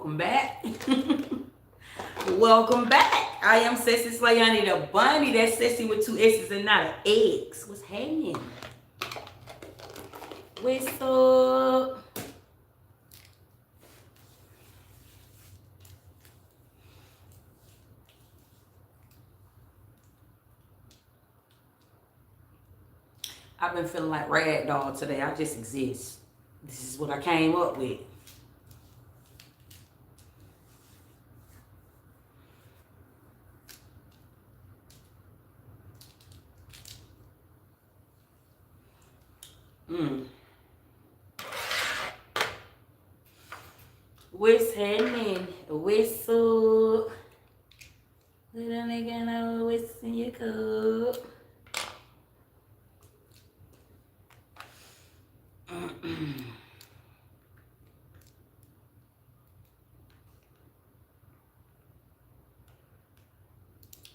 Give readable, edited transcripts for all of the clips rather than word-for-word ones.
Welcome back. Welcome back. I am Sassy Slayani, the bunny that's sassy with two S's and not an X. What's happening? What's up? I've been feeling like rag doll today. I just exist. This is what I came up with. What's happening? What's up? Let a nigga know what's in your cup.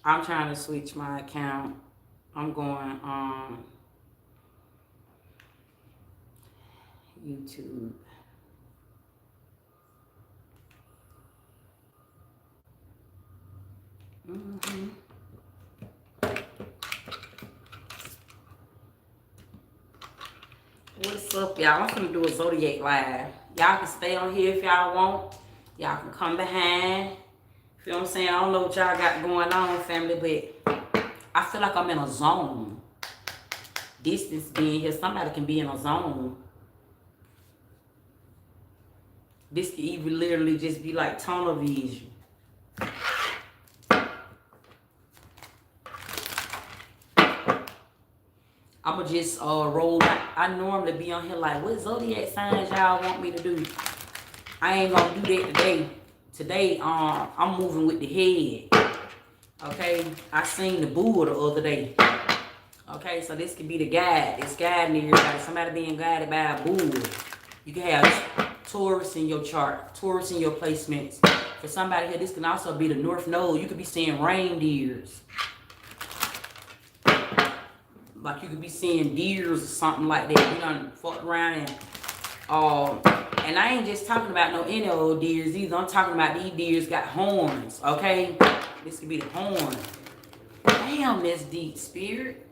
I'm trying to switch my account. I'm going YouTube. What's up, y'all? I'm gonna do a Zodiac live. Y'all can stay on here if y'all want. Y'all can come behind. You know what I'm saying? I don't know what y'all got going on, family, but I feel like I'm in a zone. Distance being here, somebody can be in a zone. This could even literally just be like tunnel vision. I'ma just roll out. I normally be on here like, what Zodiac signs y'all want me to do? I ain't gonna do that today. Today, I'm moving with the head. Okay, I seen the bull the other day. Okay, so this could be the guide. It's guiding everybody. Somebody being guided by a bull. You can have Taurus in your chart, Taurus in your placements. For somebody here, this can also be the North Node. You could be seeing reindeers. Like you could be seeing deers or something like that. You done fucked around and I ain't just talking about no any old deers either. I'm talking about these deers got horns, okay? This could be the horn. Damn, that's deep, spirit.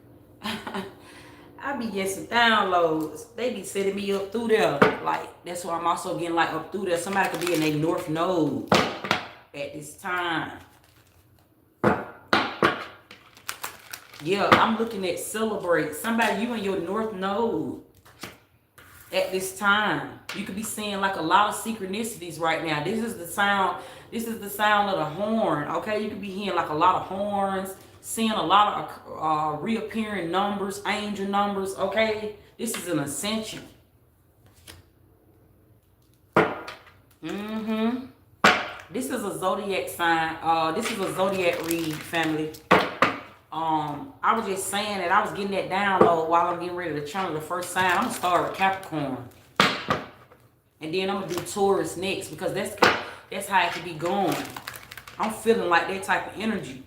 I be getting some downloads. They be setting me up through there. Like, that's why I'm also getting like up through there. Somebody could be in a North Node at this time. Yeah, I'm looking at celebrate. Somebody, you in your North Node at this time. You could be seeing like a lot of synchronicities right now. This is the sound. This is the sound of the horn. Okay, you could be hearing like a lot of horns, seeing a lot of reappearing numbers, angel numbers. Okay, this is an ascension. This is a zodiac sign. This is a zodiac read, family. I was just saying that I was getting that download while I'm getting ready to channel the first sign. I'm gonna start with Capricorn, and then I'm gonna do Taurus next because that's how it could be going. I'm feeling like that type of energy.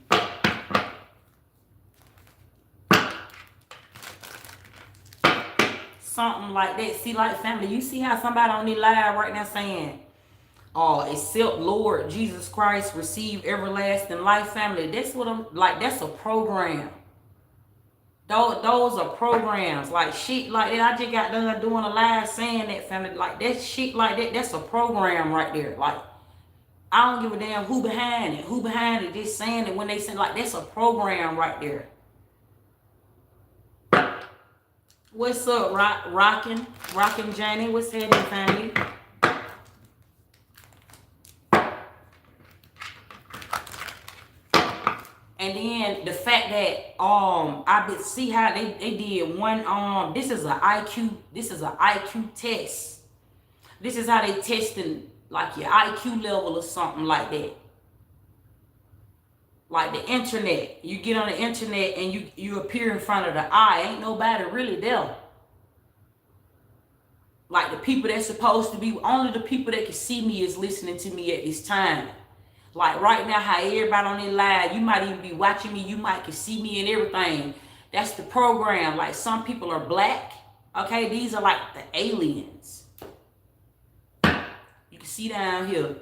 Something like that. See, like family, you see how somebody on the live right now saying, except Lord Jesus Christ receive everlasting life, family. That's what I'm like. That's a program. Those are programs. Like shit like that. I just got done doing a live saying that, family. Like that shit like that. That's a program right there. Like I don't give a damn who behind it. Who behind it just saying it when they say like that's a program right there. What's up, Rockin' Johnny? What's happening, family? And then the fact that I did see how they did one this is an IQ test. This is how they testing like your IQ level or something like that. Like the internet. You get on the internet and you appear in front of the eye. Ain't nobody really there. Like the people that's supposed to be, only the people that can see me is listening to me at this time. Like right now, how everybody on their live, you might even be watching me, you might can see me and everything. That's the program. Like some people are black. Okay, these are like the aliens. You can see down here.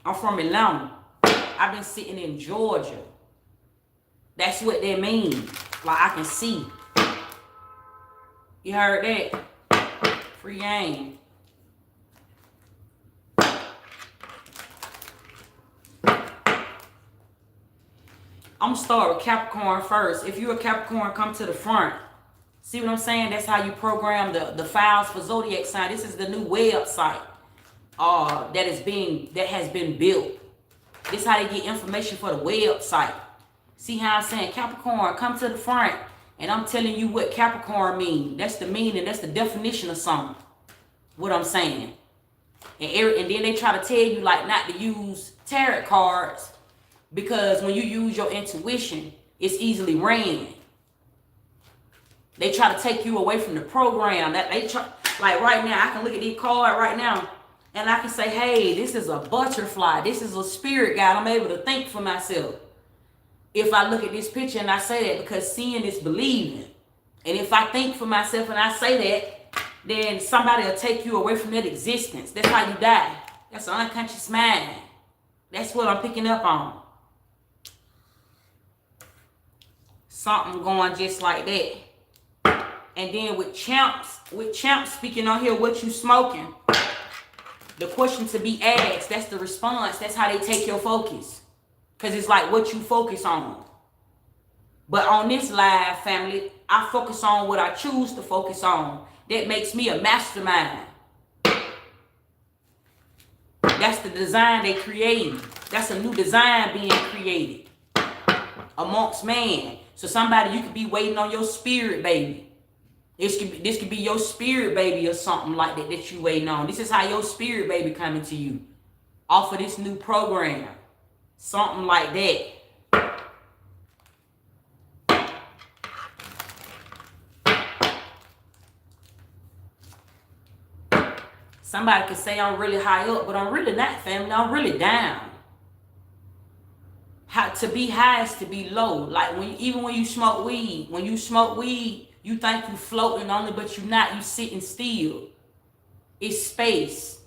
I'm from Atlanta. I've been sitting in Georgia. That's what that means. Like, I can see. You heard that? Free game. I'm going to start with Capricorn first. If you're a Capricorn, come to the front. See what I'm saying? That's how you program the files for Zodiac sign. This is the new website that has been built. This is how they get information for the website. See how I'm saying? Capricorn, come to the front. And I'm telling you what Capricorn means. That's the meaning. That's the definition of something. What I'm saying. And then they try to tell you like not to use tarot cards. Because when you use your intuition, it's easily ran. They try to take you away from the program. That they try, like right now, I can look at this card right now, and I can say, hey, this is a butterfly. This is a spirit guide. I'm able to think for myself. If I look at this picture and I say that, because seeing is believing. And if I think for myself and I say that, then somebody will take you away from that existence. That's how you die. That's an unconscious mind. That's what I'm picking up on. Something going just like that. And then with champs speaking on here, what you smoking? The question to be asked, that's the response. That's how they take your focus. Because it's like what you focus on. But on this live, family, I focus on what I choose to focus on. That makes me a mastermind. That's the design they created. That's a new design being created amongst man. So somebody, you could be waiting on your spirit baby. This could be your spirit baby or something like that you waiting on. This is how your spirit baby coming to you off of this new program. Something like that. Somebody could say I'm really high up, but I'm really not, family. I'm really down. To be high is to be low. Like even when you smoke weed, you think you floating only, but you're not. You sitting still. It's space.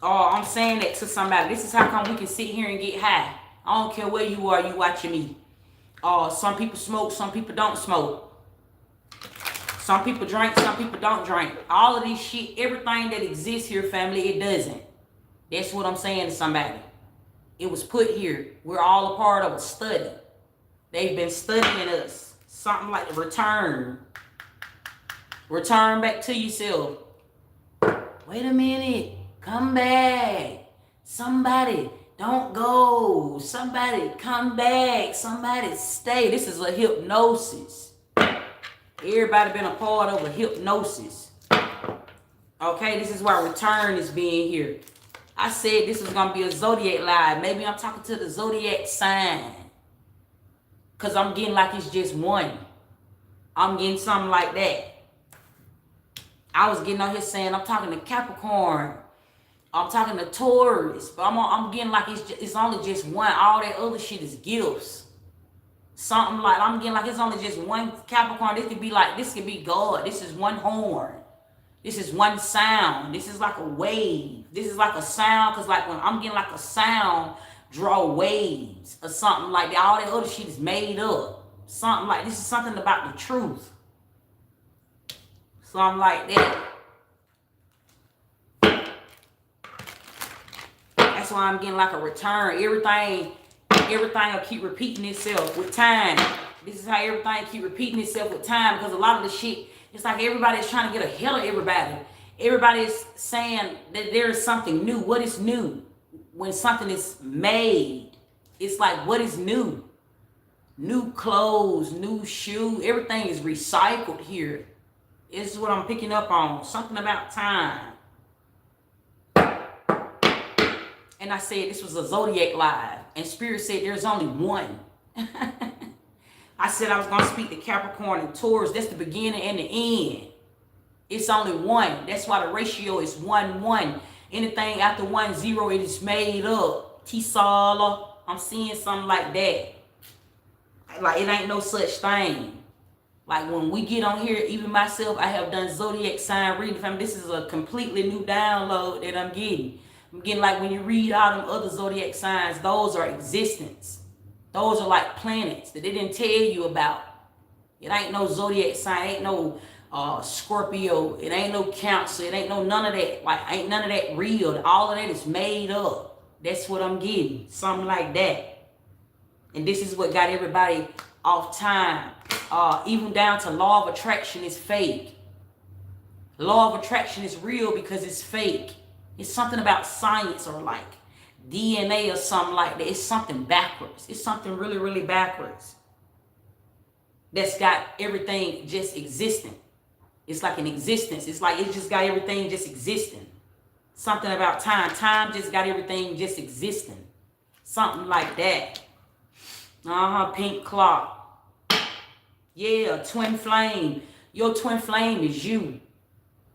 Oh, I'm saying that to somebody. This is how come we can sit here and get high. I don't care where you are, you watching me. Some people smoke, some people don't smoke. Some people drink, some people don't drink. All of this shit, everything that exists here, family, it doesn't. That's what I'm saying to somebody. It was put here. We're all a part of a study. They've been studying us. Something like the return. Return back to yourself. Wait a minute. Come back. Somebody, don't go. Somebody, come back. Somebody, stay. This is a hypnosis. Everybody been a part of a hypnosis. Okay, this is why return is being here. I said this was going to be a Zodiac live. Maybe I'm talking to the Zodiac sign. Because I'm getting like it's just one. I'm getting something like that. I was getting on here saying I'm talking to Capricorn. I'm talking to Taurus. But I'm getting like it's only just one. All that other shit is gifts. Something like, I'm getting like it's only just one Capricorn. This could be God. This is one horn. This is one sound. This is like a wave. This is like a sound. Because like when I'm getting like a sound, draw waves or something like that. All that other shit is made up. Something like, this is something about the truth. Something like that. That's why I'm getting like a return. Everything will keep repeating itself with time. This is how everything keep repeating itself with time. Because a lot of the shit, it's like everybody's trying to get ahead of everybody. Everybody's saying that there is something new. What is new? When something is made, it's like, what is new? New clothes, new shoe. Everything is recycled here. This is what I'm picking up on. Something about time. And I said this was a Zodiac live. And Spirit said there's only one. I said I was going to speak to Capricorn and Taurus. That's the beginning and the end. It's only one. That's why the ratio is 1-1. Anything after 1-0, it is made up. Tisala. I'm seeing something like that. Like it ain't no such thing. Like when we get on here, even myself, I have done Zodiac sign reading. This is a completely new download that I'm getting. I'm getting like when you read all them other zodiac signs, those are existence. Those are like planets that they didn't tell you about. It ain't no zodiac sign, ain't no Scorpio, it ain't no Cancer, it ain't no none of that. Like ain't none of that real. All of that is made up. That's what I'm getting. Something like that. And this is what got everybody off time. Even down to law of attraction is fake. Law of attraction is real because it's fake. It's something about science or like DNA or something like that. It's something backwards. It's something really, really backwards. That's got everything just existing. It's like an existence. It's like it just got everything just existing. Something about time. Time just got everything just existing. Something like that. Pink clock. Yeah, twin flame. Your twin flame is you.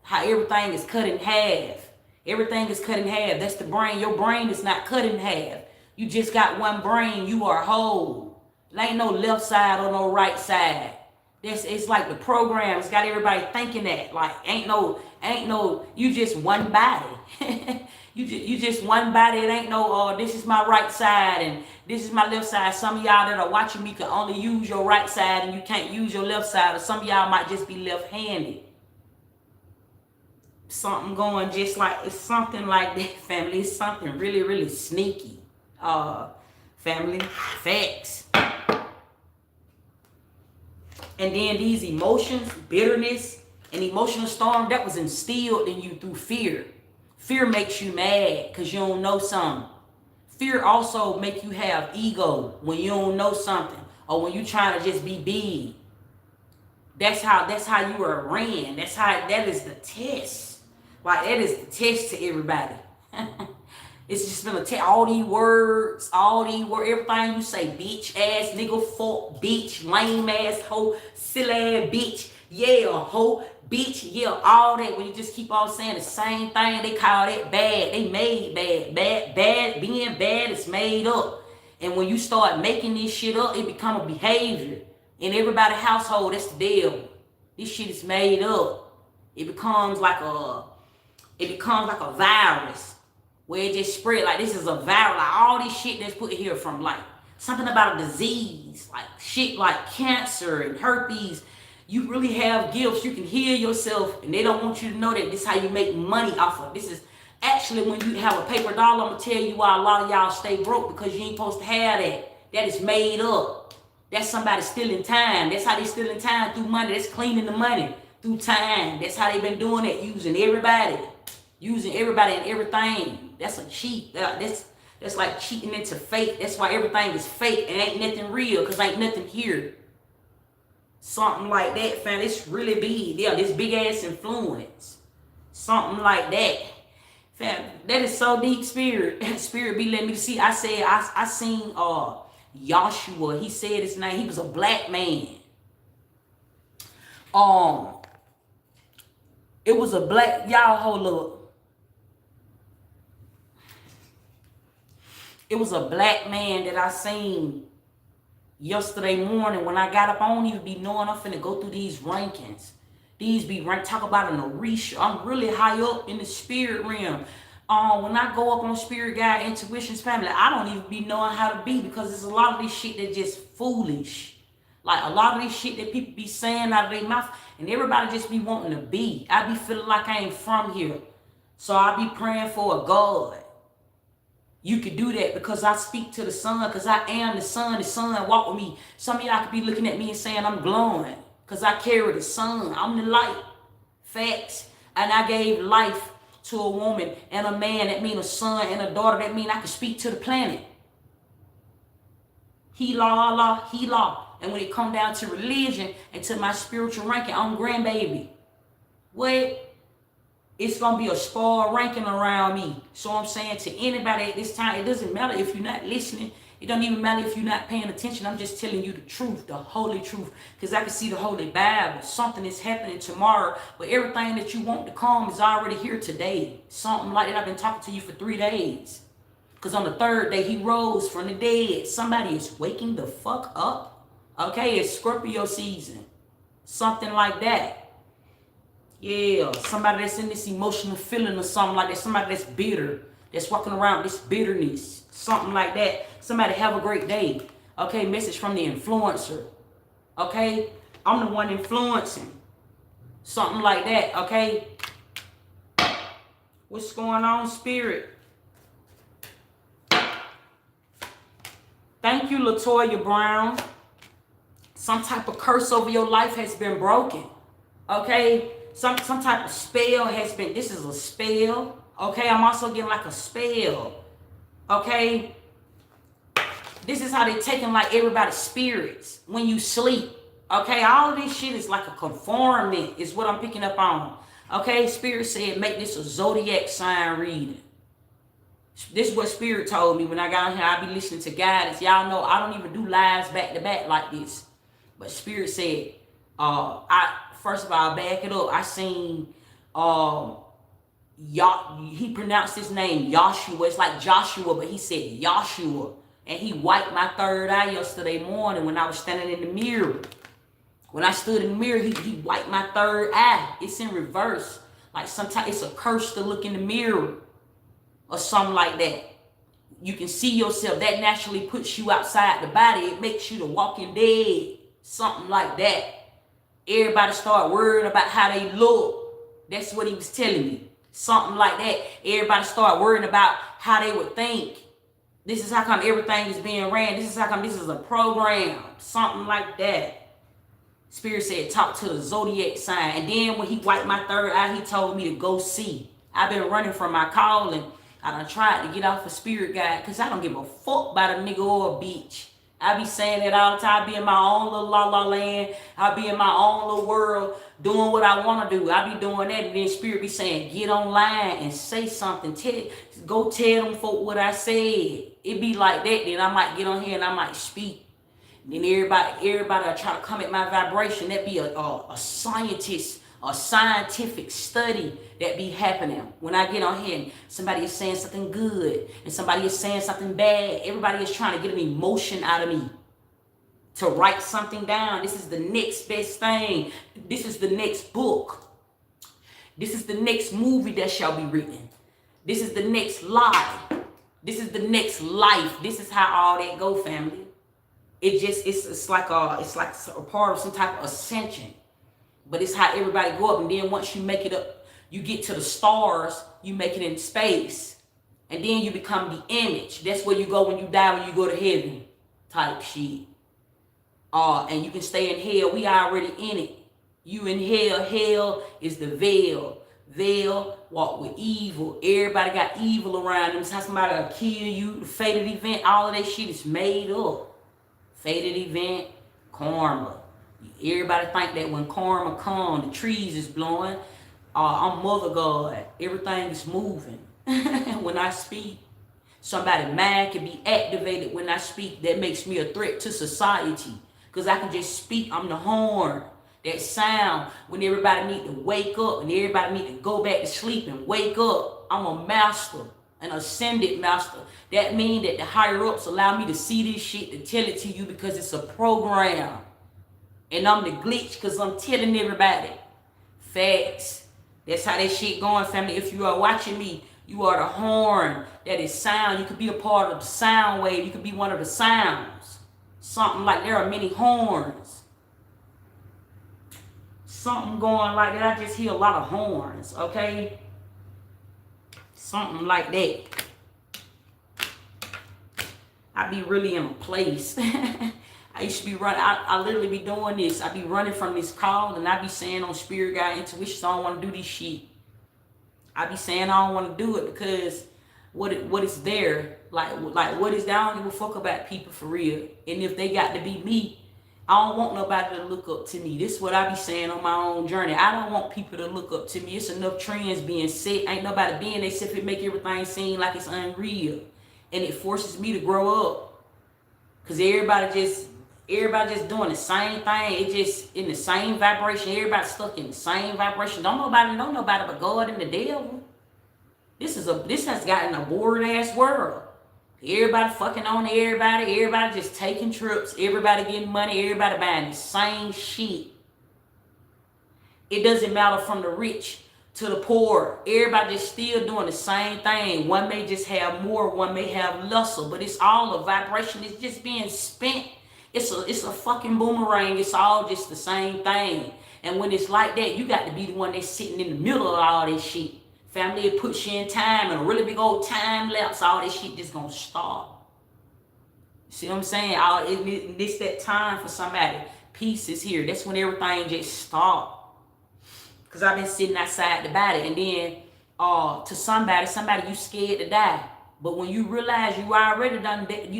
How everything is cut in half. Everything is cut in half. That's the brain. Your brain is not cut in half. You just got one brain. You are whole. There ain't no left side or no right side. It's like the program. It's got everybody thinking that. Like ain't no, you just one body. you just one body. It ain't no, this is my right side and this is my left side. Some of y'all that are watching me can only use your right side and you can't use your left side. Or some of y'all might just be left-handed. Something going just like, it's something like that, family. It's something really, really sneaky. Family, facts. And then these emotions, bitterness, and emotional storm that was instilled in you through fear. Fear makes you mad because you don't know something. Fear also make you have ego when you don't know something or when you trying to just be big. That's how you are ran. That is the test. Like that is the test to everybody. It's just been a test. All these words, everything you say, bitch, ass, nigga, fuck, bitch, lame ass, hoe, silly ass, bitch, yeah, hoe, bitch, yeah, all that. When you just keep on saying the same thing, they call that bad. They made bad, being bad is made up. And when you start making this shit up, it become a behavior. In everybody's household, that's the deal. This shit is made up. It becomes like a virus. Where it just spread like this is a virus. Like all this shit that's put here from like something about a disease. Like shit like cancer and herpes. You really have gifts. You can heal yourself. And they don't want you to know that this is how you make money off of. This is actually when you have a paper dollar. I'm going to tell you why a lot of y'all stay broke. Because you ain't supposed to have that. That is made up. That's somebody stealing time. That's how they stealing time through money. That's cleaning the money through time. That's how they been doing it. Using everybody and everything. That's a cheat. That's like cheating into fake. That's why everything is fake and ain't nothing real because ain't nothing here. Something like that, fam. It's really big. Yeah, this big ass influence. Something like that. Fam, that is so deep, spirit. Spirit be letting me see. I seen Joshua. He said his name. He was a black man. It was a black, y'all hold up. It was a black man that I seen yesterday morning when I got up. I don't even be knowing I'm finna go through these rankings. These be ranked, talk about an Orisha. I'm really high up in the spirit realm. When I go up on Spirit Guide Intuitions family, I don't even be knowing how to be because there's a lot of this shit that just foolish. Like a lot of this shit that people be saying out of their mouth and everybody just be wanting to be. I be feeling like I ain't from here. So I be praying for a God. You could do that because I speak to the sun because I am the sun. The sun walk with me. Some of y'all could be looking at me and saying I'm glowing because I carry the sun. I'm the light. Facts. And I gave life to a woman and a man. That mean a son and a daughter. That mean I can speak to the planet. He law, Allah, he law. And when it come down to religion and to my spiritual ranking, I'm grandbaby. What? It's going to be a spoiled ranking around me. So I'm saying to anybody at this time, it doesn't matter if you're not listening. It don't even matter if you're not paying attention. I'm just telling you the truth, the holy truth. Because I can see the Holy Bible. Something is happening tomorrow. But everything that you want to come is already here today. Something like that. I've been talking to you for 3 days. Because on the 3rd day, he rose from the dead. Somebody is waking the fuck up. Okay, it's Scorpio season. Something like that. Yeah, somebody that's in this emotional feeling or something like that. Somebody that's bitter. that's walking around with this bitterness, something like that. Somebody have a great day. Okay, message from the influencer. Okay, I'm the one influencing. Something like that, okay? What's going on, Spirit? Thank you, Latoya Brown. Some type of curse over your life has been broken. Okay? Some type of spell has been, this is a spell. Okay? I'm also getting like a spell. Okay? This is how they're taking like everybody's spirits when you sleep. Okay? All of this shit is like a conformment is what I'm picking up on. Okay? Spirit said make this a zodiac sign reading. This is what Spirit told me when I got on here. I be listening to guidance. Y'all know I don't even do lives back to back like this. But Spirit said, first of all, back it up. I seen he pronounced his name Joshua. It's like Joshua, but he said Joshua. And he wiped my third eye yesterday morning when I was standing in the mirror. When I stood in the mirror, he wiped my third eye. It's in reverse. Like sometimes it's a curse to look in the mirror or something like that. You can see yourself. That naturally puts you outside the body. It makes you the walking dead. Something like that. Everybody start worrying about how they look. That's what he was telling me. Something like that. Everybody start worrying about how they would think. This is how come everything is being ran. This is how come this is a program. Something like that. Spirit said, talk to the zodiac sign. And then when he wiped my third eye, he told me to go see. I've been running from my calling. I done tried to get off a spirit guide because I don't give a fuck about a nigga or a bitch. I be saying that all the time. I be in my own little la land. I be in my own little world doing what I want to do. I be doing that. And then Spirit be saying, get online and say something. Go tell them folk what I said. It be like that. Then I might get on here and I might speak. Then everybody try to come at my vibration. That be a scientist, a scientific study that be happening. When I get on here and somebody is saying something good and somebody is saying something bad, everybody is trying to get an emotion out of me to write something down. This is the next best thing. This is the next book. This is the next movie that shall be written. This is the next lie. This is the next life. This is how all that go, family. It's like a part of some type of ascension. But it's how everybody go up. And then once you make it up, you get to the stars, you make it in space. And then you become the image. That's where you go when you die, when you go to heaven. Type shit. And you can stay in hell. We already in it. You in hell. Hell is the veil. Veil, walk with evil. Everybody got evil around them. Somebody will kill you. The fated event, all of that shit is made up. Fated event, karma. Everybody think that when karma comes, the trees is blowing. I'm Mother God. Everything is moving when I speak. Somebody's mind can be activated when I speak. That makes me a threat to society. Because I can just speak. I'm the horn. That sound when everybody need to wake up and everybody need to go back to sleep and wake up. I'm a master. An ascended master. That means that the higher ups allow me to see this shit, to tell it to you because it's a program. And I'm the glitch because I'm telling everybody. Facts. That's how that shit going, family. If you are watching me, you are the horn. That is sound. You could be a part of the sound wave. You could be one of the sounds. Something like there are many horns. Something going like that. I just hear a lot of horns, okay? Something like that. I be really in a place. I used to be running. I literally be doing this. I be running from this call and I be saying on spirit guide intuition, I don't want to do this shit. I be saying I don't want to do it because what is there? Like what is there? I don't give a fuck about people for real. And if they got to be me, I don't want nobody to look up to me. This is what I be saying on my own journey. I don't want people to look up to me. It's enough trends being set. Ain't nobody being there except it make everything seem like it's unreal. And it forces me to grow up. Because everybody just doing the same thing. It just in the same vibration. Everybody stuck in the same vibration. Don't nobody know nobody but God and the devil. This has gotten a boring ass world. Everybody fucking on everybody just taking trips, everybody getting money, everybody buying the same shit. It doesn't matter from the rich to the poor. Everybody just still doing the same thing. One may just have more, one may have lesser, but it's all a vibration. It's just being spent. It's a fucking boomerang. It's all just the same thing. And when it's like that, you got to be the one that's sitting in the middle of all this shit. Family, it puts you in time, and a really big old time lapse, all this shit just gonna stop. See what I'm saying? It's that time for somebody. Peace is here. That's when everything just stop. Because I've been sitting outside the body, and then to somebody you scared to die. But when you realize you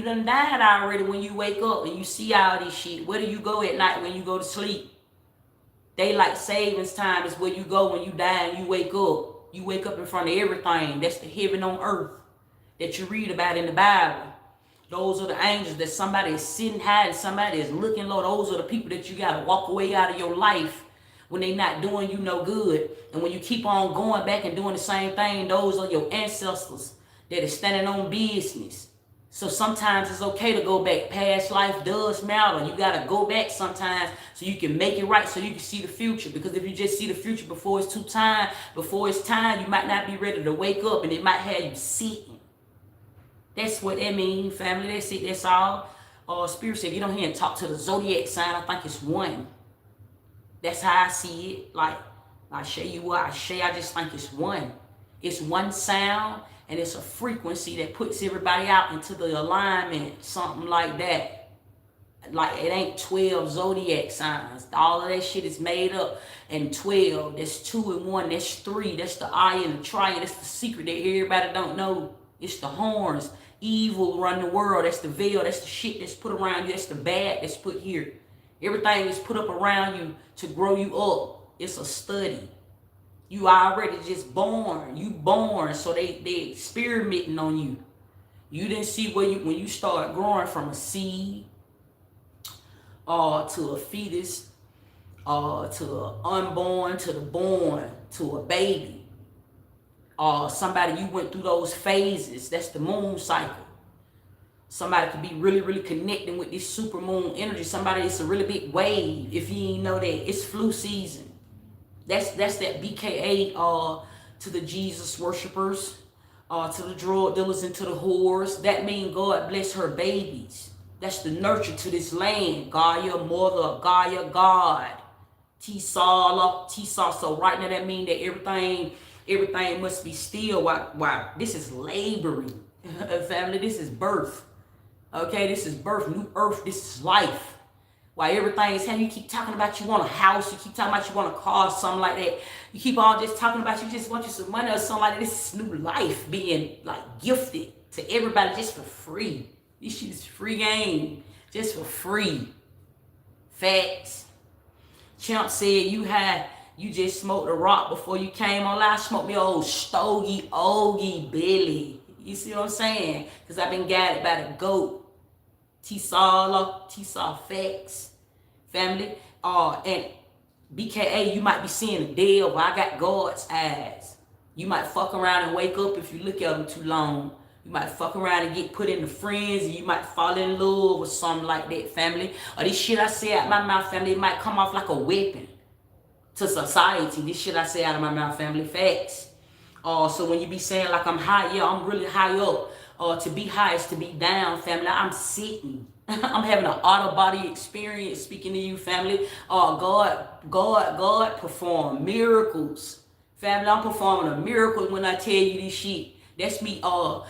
done died already when you wake up and you see all this shit, where do you go at night when you go to sleep? Daylight savings time is where you go when you die and you wake up. You wake up in front of everything. That's the heaven on earth that you read about in the Bible. Those are the angels that somebody is sitting high and somebody is looking low. Those are the people that you got to walk away out of your life when they not doing you no good. And when you keep on going back and doing the same thing, those are your ancestors that is standing on business. So sometimes it's okay to go back. Past life does matter. You got to go back sometimes so you can make it right, so you can see the future. Because if you just see the future before it's time, you might not be ready to wake up, and it might have you sitting. That's what that means, family. That's it. That's all. Spirit said, get on here and talk to the Zodiac sign. I think it's one. That's how I see it. Like, I show you what I say. I just think it's one. It's one sound. And it's a frequency that puts everybody out into the alignment, something like that. Like, it ain't 12 zodiac signs. All of that shit is made up. And 12, that's 2 and 1, that's 3. That's the eye and the triad. That's the secret that everybody don't know. It's the horns. Evil run the world. That's the veil. That's the shit that's put around you. That's the bad that's put here. Everything is put up around you to grow you up. It's a study. You already just born. You born, so they experimenting on you. You didn't see when you start growing from a seed, to a fetus, to an unborn, to the born, to a baby. Somebody, you went through those phases. That's the moon cycle. Somebody could be really, really connecting with this super moon energy. Somebody, it's a really big wave. If you ain't know that, it's flu season. That's that BKA to the Jesus worshipers, to the drug dealers and to the whores. That means God bless her babies. That's the nurture to this land. Gaia, mother, Gaia, God. T-Saw. So right now that means that everything must be still. Why? This is laboring. Family, this is birth. Okay, this is birth, new earth, this is life. While everything is happening, you keep talking about you want a house, you keep talking about you want a car, something like that. You keep on just talking about you just want you some money or something like that. This is new life being like gifted to everybody just for free. This shit is free game, just for free. Facts. Chump said you just smoked a rock before you came on live. Smoked me old stogie, ogie, Billy. You see what I'm saying? Because I've been guided by the GOAT. T-Saw facts, family. And BKA, you might be seeing the devil. I got God's eyes. You might fuck around and wake up if you look at them too long. You might fuck around and get put in the friends, and you might fall in love or something like that, family. Or this shit I say out my mouth, family, it might come off like a weapon to society. This shit I say out of my mouth, family, facts. So when you be saying like I'm high, yeah, I'm really high up. To be high is to be down, family. I'm sitting. I'm having an out-of-body experience speaking to you, family. God perform miracles. Family, I'm performing a miracle when I tell you this shit. That's me,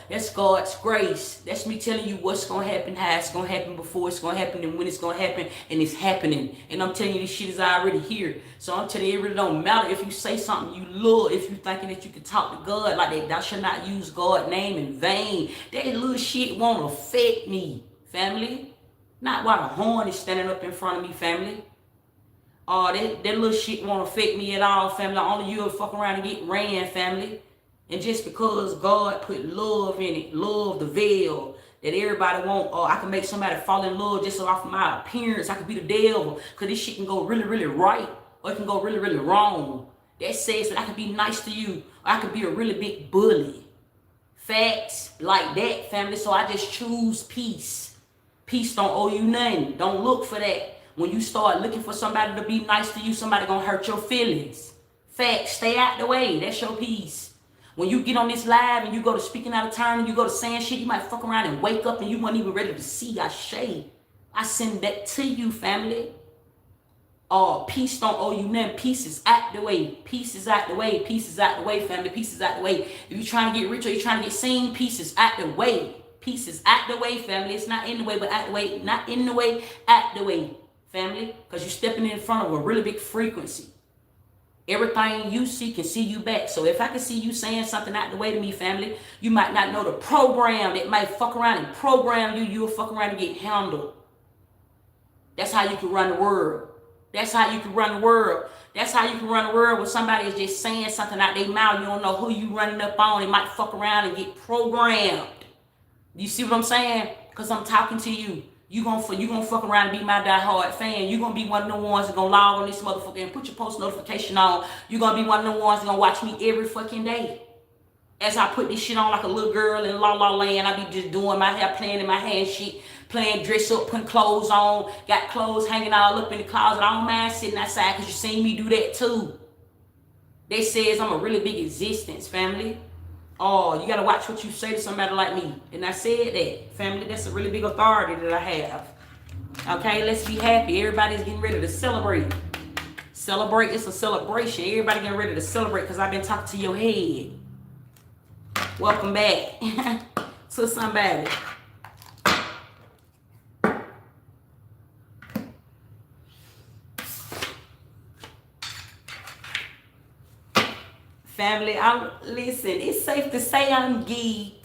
that's God's grace. That's me telling you what's gonna happen, how it's gonna happen, before it's gonna happen, and when it's gonna happen, and it's happening. And I'm telling you this shit is already here. So I'm telling you, it really don't matter if you say something you love, if you thinking that you can talk to God like that, thou shalt not use God's name in vain. That little shit won't affect me, family. Not while the horn is standing up in front of me, family. That little shit won't affect me at all, family. Only you'll fuck around and get ran, family. And just because God put love in it, love the veil that everybody want, I can make somebody fall in love just off my appearance. I could be the devil, because this shit can go really, really right, or it can go really, really wrong. That says that I can be nice to you, or I could be a really big bully. Facts like that, family. So I just choose peace. Peace don't owe you nothing. Don't look for that. When you start looking for somebody to be nice to you, somebody gonna hurt your feelings. Facts, stay out the way. That's your piece. When you get on this live and you go to speaking out of turn and you go to saying shit, you might fuck around and wake up and you weren't even ready to see. I shade. I send that to you, family. Oh, peace don't owe you nothing. Peace is out the way. Peace is out the way. Peace is out the way, family. Peace is out the way. If you're trying to get rich or you're trying to get seen, peace is out the way. Peace is out the way, family. It's not in the way, but out the way. Not in the way, out the way, family. Because you're stepping in front of a really big frequency. Everything you see can see you back. So if I can see you saying something out the way to me, family, you might not know the program that might fuck around and program you. You'll fuck around and get handled. That's how you can run the world. That's how you can run the world. That's how you can run the world when somebody is just saying something out their mouth. You don't know who you running up on. It might fuck around and get programmed. You see what I'm saying? Because I'm talking to you. You gonna fuck around and be my diehard fan. You gonna be one of the ones that gonna log on this motherfucker and put your post notification on. You gonna be one of the ones that gonna watch me every fucking day. As I put this shit on like a little girl in La La Land, I be just doing my hair, playing in my hand shit, playing dress up, putting clothes on, got clothes hanging all up in the closet. I don't mind sitting outside because you seen me do that too. They says I'm a really big existence, family. Oh, you gotta watch what you say to somebody like me. And I said that, family, that's a really big authority that I have. Okay, let's be happy. Everybody's getting ready to celebrate. Celebrate, it's a celebration. Everybody getting ready to celebrate because I've been talking to your head. Welcome back to somebody. Family, listen, it's safe to say I'm geeked.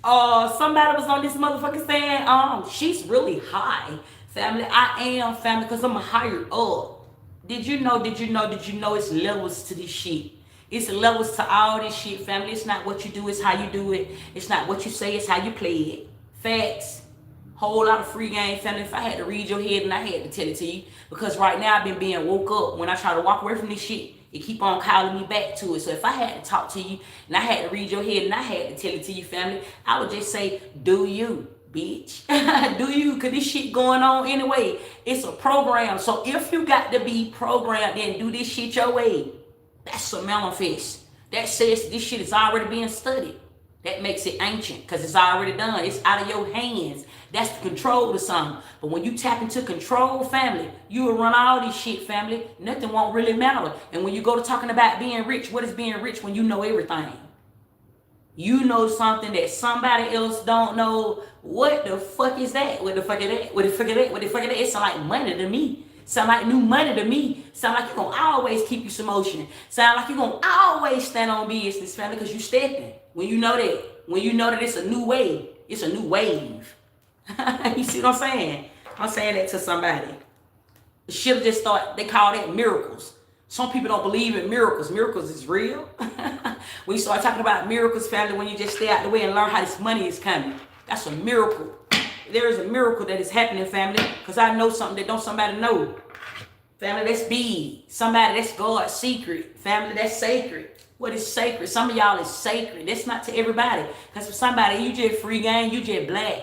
Somebody was on this motherfucker saying, she's really high. Family, I am, family, because I'm hired up. Did you know it's levels to this shit? It's levels to all this shit, family. It's not what you do, it's how you do it. It's not what you say, it's how you play it. Facts. Whole lot of free game, family. If I had to read your head and I had to tell it to you, because right now I've been being woke up. When I try to walk away from this shit, it keep on calling me back to it. So if I had to talk to you and I had to read your head and I had to tell it to you, family, I would just say, do you, bitch. Do you, because this shit going on anyway. It's a program. So if you got to be programmed, then do this shit your way. That's a manifest. That says this shit is already being studied. That makes it ancient because it's already done. It's out of your hands. That's the control of something. But when you tap into control, family, you will run all this shit, family. Nothing won't really matter. And when you go to talking about being rich, what is being rich when you know everything? You know something that somebody else don't know. What the fuck is that? What the fuck is that? What the fuck is that? What the fuck is that? It sound like money to me. Sound like new money to me. Sound like you're going to always keep you some motion. Sound like you're going to always stand on business, family, because you stepping. When you know that. When you know that it's a new way. It's a new wave. You see what I'm saying? I'm saying that to somebody. The shit just thought, they call that miracles. Some people don't believe in miracles. Miracles is real. When you start talking about miracles, family, when you just stay out the way and learn how this money is coming. That's a miracle. There is a miracle that is happening, family, because I know something that don't somebody know. Family, that's big. Somebody, that's God's secret. Family, that's sacred. What is sacred? Some of y'all is sacred. That's not to everybody. Because for somebody, you just free game, you just black.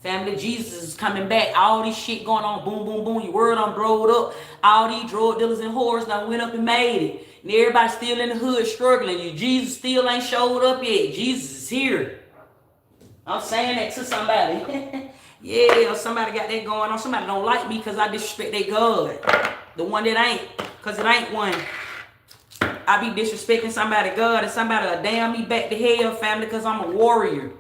Family, Jesus is coming back. All this shit going on, boom, boom, boom. Your word done blowed up. All these drug dealers and whores done went up and made it. And everybody still in the hood struggling. Your Jesus still ain't showed up yet. Jesus is here. I'm saying that to somebody. Yeah, somebody got that going on. Somebody don't like me because I disrespect their God. The one that ain't, because it ain't one. I be disrespecting somebody God and somebody will damn me back to hell, family, because I'm a warrior.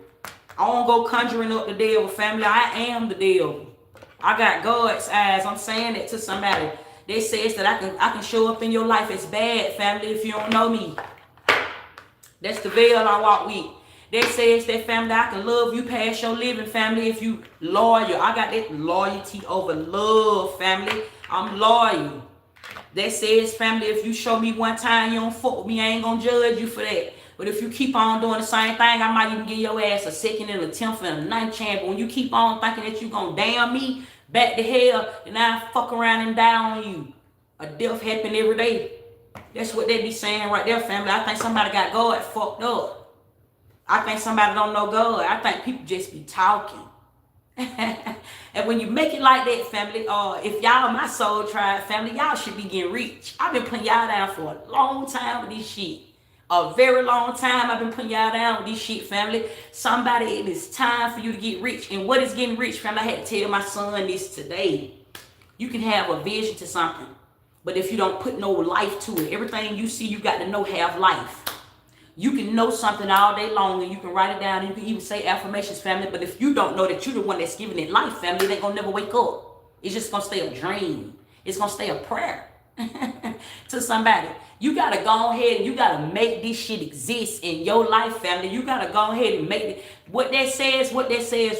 I don't go conjuring up the devil, family. I am the devil. I got God's eyes. I'm saying that to somebody. They says that I can show up in your life as bad, family, if you don't know me. That's the veil I walk with. They says that, family, I can love you past your living, family, if you loyal. I got that loyalty over love, family. I'm loyal. That says, family, if you show me one time you don't fuck with me, I ain't gonna judge you for that. But if you keep on doing the same thing, I might even give your ass a second and a 10th and a 9th chance. But when you keep on thinking that you gonna damn me back to hell, and I fuck around and die on you. A death happen every day. That's what they be saying right there, family. I think somebody got God fucked up. I think somebody don't know God. I think people just be talking. And when you make it like that, family, if y'all my soul tribe family, y'all should be getting rich. I've been putting y'all down for a long time with this shit. A very long time I've been putting y'all down with this shit, family. Somebody, it is time for you to get rich. And what is getting rich, family? I had to tell my son this today. You can have a vision to something, but if you don't put no life to it, everything you see, you got to know have life. You can know something all day long and you can write it down and you can even say affirmations, family. But if you don't know that you're the one that's giving it life, family, they're going to never wake up. It's just going to stay a dream. It's going to stay a prayer to somebody. You got to go ahead and you got to make this shit exist in your life, family. You got to go ahead and make it. What that says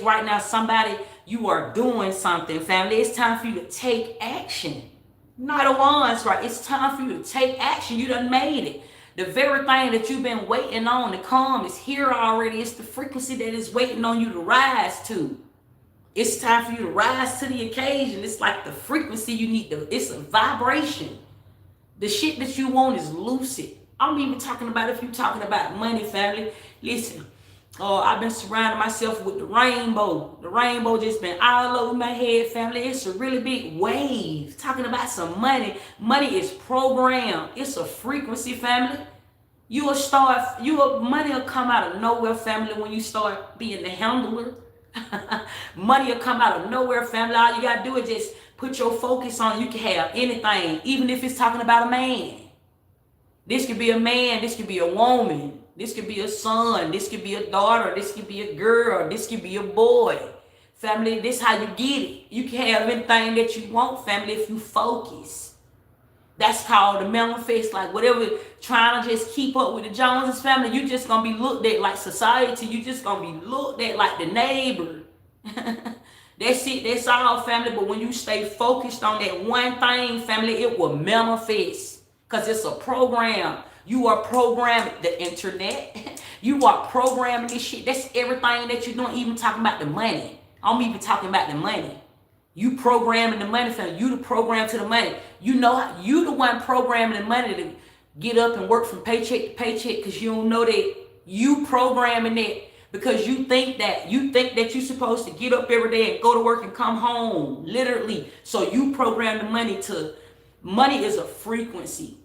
right now, somebody, you are doing something, family. It's time for you to take action. Not the ones, right? It's time for you to take action. You done made it. The very thing that you've been waiting on to come is here already. It's the frequency that is waiting on you to rise to. It's time for you to rise to the occasion. It's like the frequency you need. It's a vibration. The shit that you want is lucid. I'm even talking about if you're talking about money, family. Listen, I've been surrounding myself with the rainbow. The rainbow just been all over my head, family. It's a really big wave. Talking about some money. Money is programmed. It's a frequency, family. Money will come out of nowhere, family, when you start being the handler. Money will come out of nowhere, family. All you gotta do is just put your focus on. You can have anything, even if it's talking about a man. This could be a man. This could be a woman. This could be a son. This could be a daughter. This could be a girl. This could be a boy. Family, this is how you get it. You can have anything that you want, family, if you focus. That's called the manifest. Like whatever, trying to just keep up with the Joneses, family, you just going to be looked at like society. You just going to be looked at like the neighbor. That's it. That's all, family. But when you stay focused on that one thing, family, it will manifest. Because it's a program. You are programming the internet. You are programming this shit. That's everything that you're doing, even talking about the money. I'm even talking about the money. You programming the money, family. You the program to the money. You know, you the one programming the money to get up and work from paycheck to paycheck because you don't know that you programming it because you think that you're supposed to get up every day and go to work and come home, literally. So you program the money to, money is a frequency.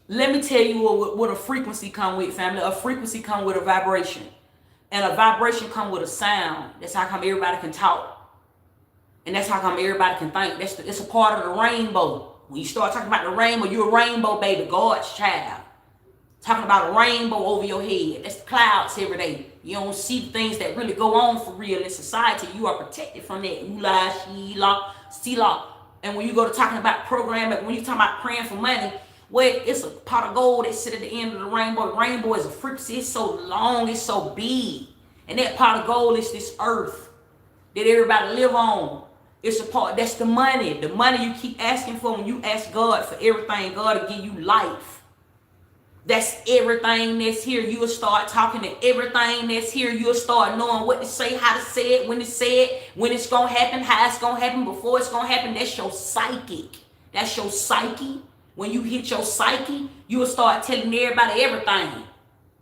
Let me tell you what a frequency come with, family. A frequency come with a vibration. And a vibration come with a sound. That's how come everybody can talk. And that's how come everybody can think. It's a part of the rainbow. When you start talking about the rainbow, you're a rainbow baby, God's child. Talking about a rainbow over your head. That's the clouds every day. You don't see things that really go on for real in society. You are protected from that. You lie, she law, see law. And when you go to talking about programming, when you talking about praying for money, well, it's a pot of gold that sit at the end of the rainbow. The rainbow is a frequency. It's so long. It's so big. And that pot of gold is this earth that everybody live on. It's a part. That's the money. The money you keep asking for when you ask God for everything. God will give you life. That's everything that's here. You'll start talking to everything that's here. You'll start knowing what to say, how to say it, when to say it, when it's going to happen, how it's going to happen, before it's going to happen. That's your psychic. That's your psyche. When you hit your psyche, you'll start telling everybody everything.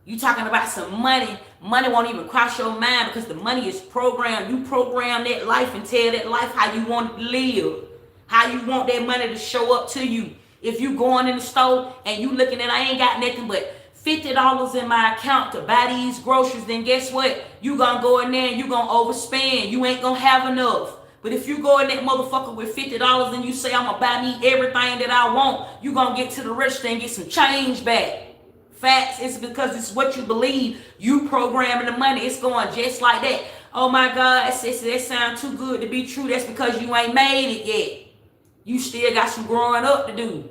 You talking about some money. Money won't even cross your mind because the money is programmed. You program that life and tell that life how you want it to live. How you want that money to show up to you. If you going in the store and you looking at, I ain't got nothing but $50 in my account to buy these groceries, then guess what? You gonna go in there and you gonna overspend. You ain't gonna have enough. But if you go in that motherfucker with $50 and you say, I'm gonna buy me everything that I want, you gonna get to the register and get some change back. Facts, it's because it's what you believe. You programming the money. It's going just like that. Oh my God, that sounds too good to be true. That's because you ain't made it yet. You still got some growing up to do.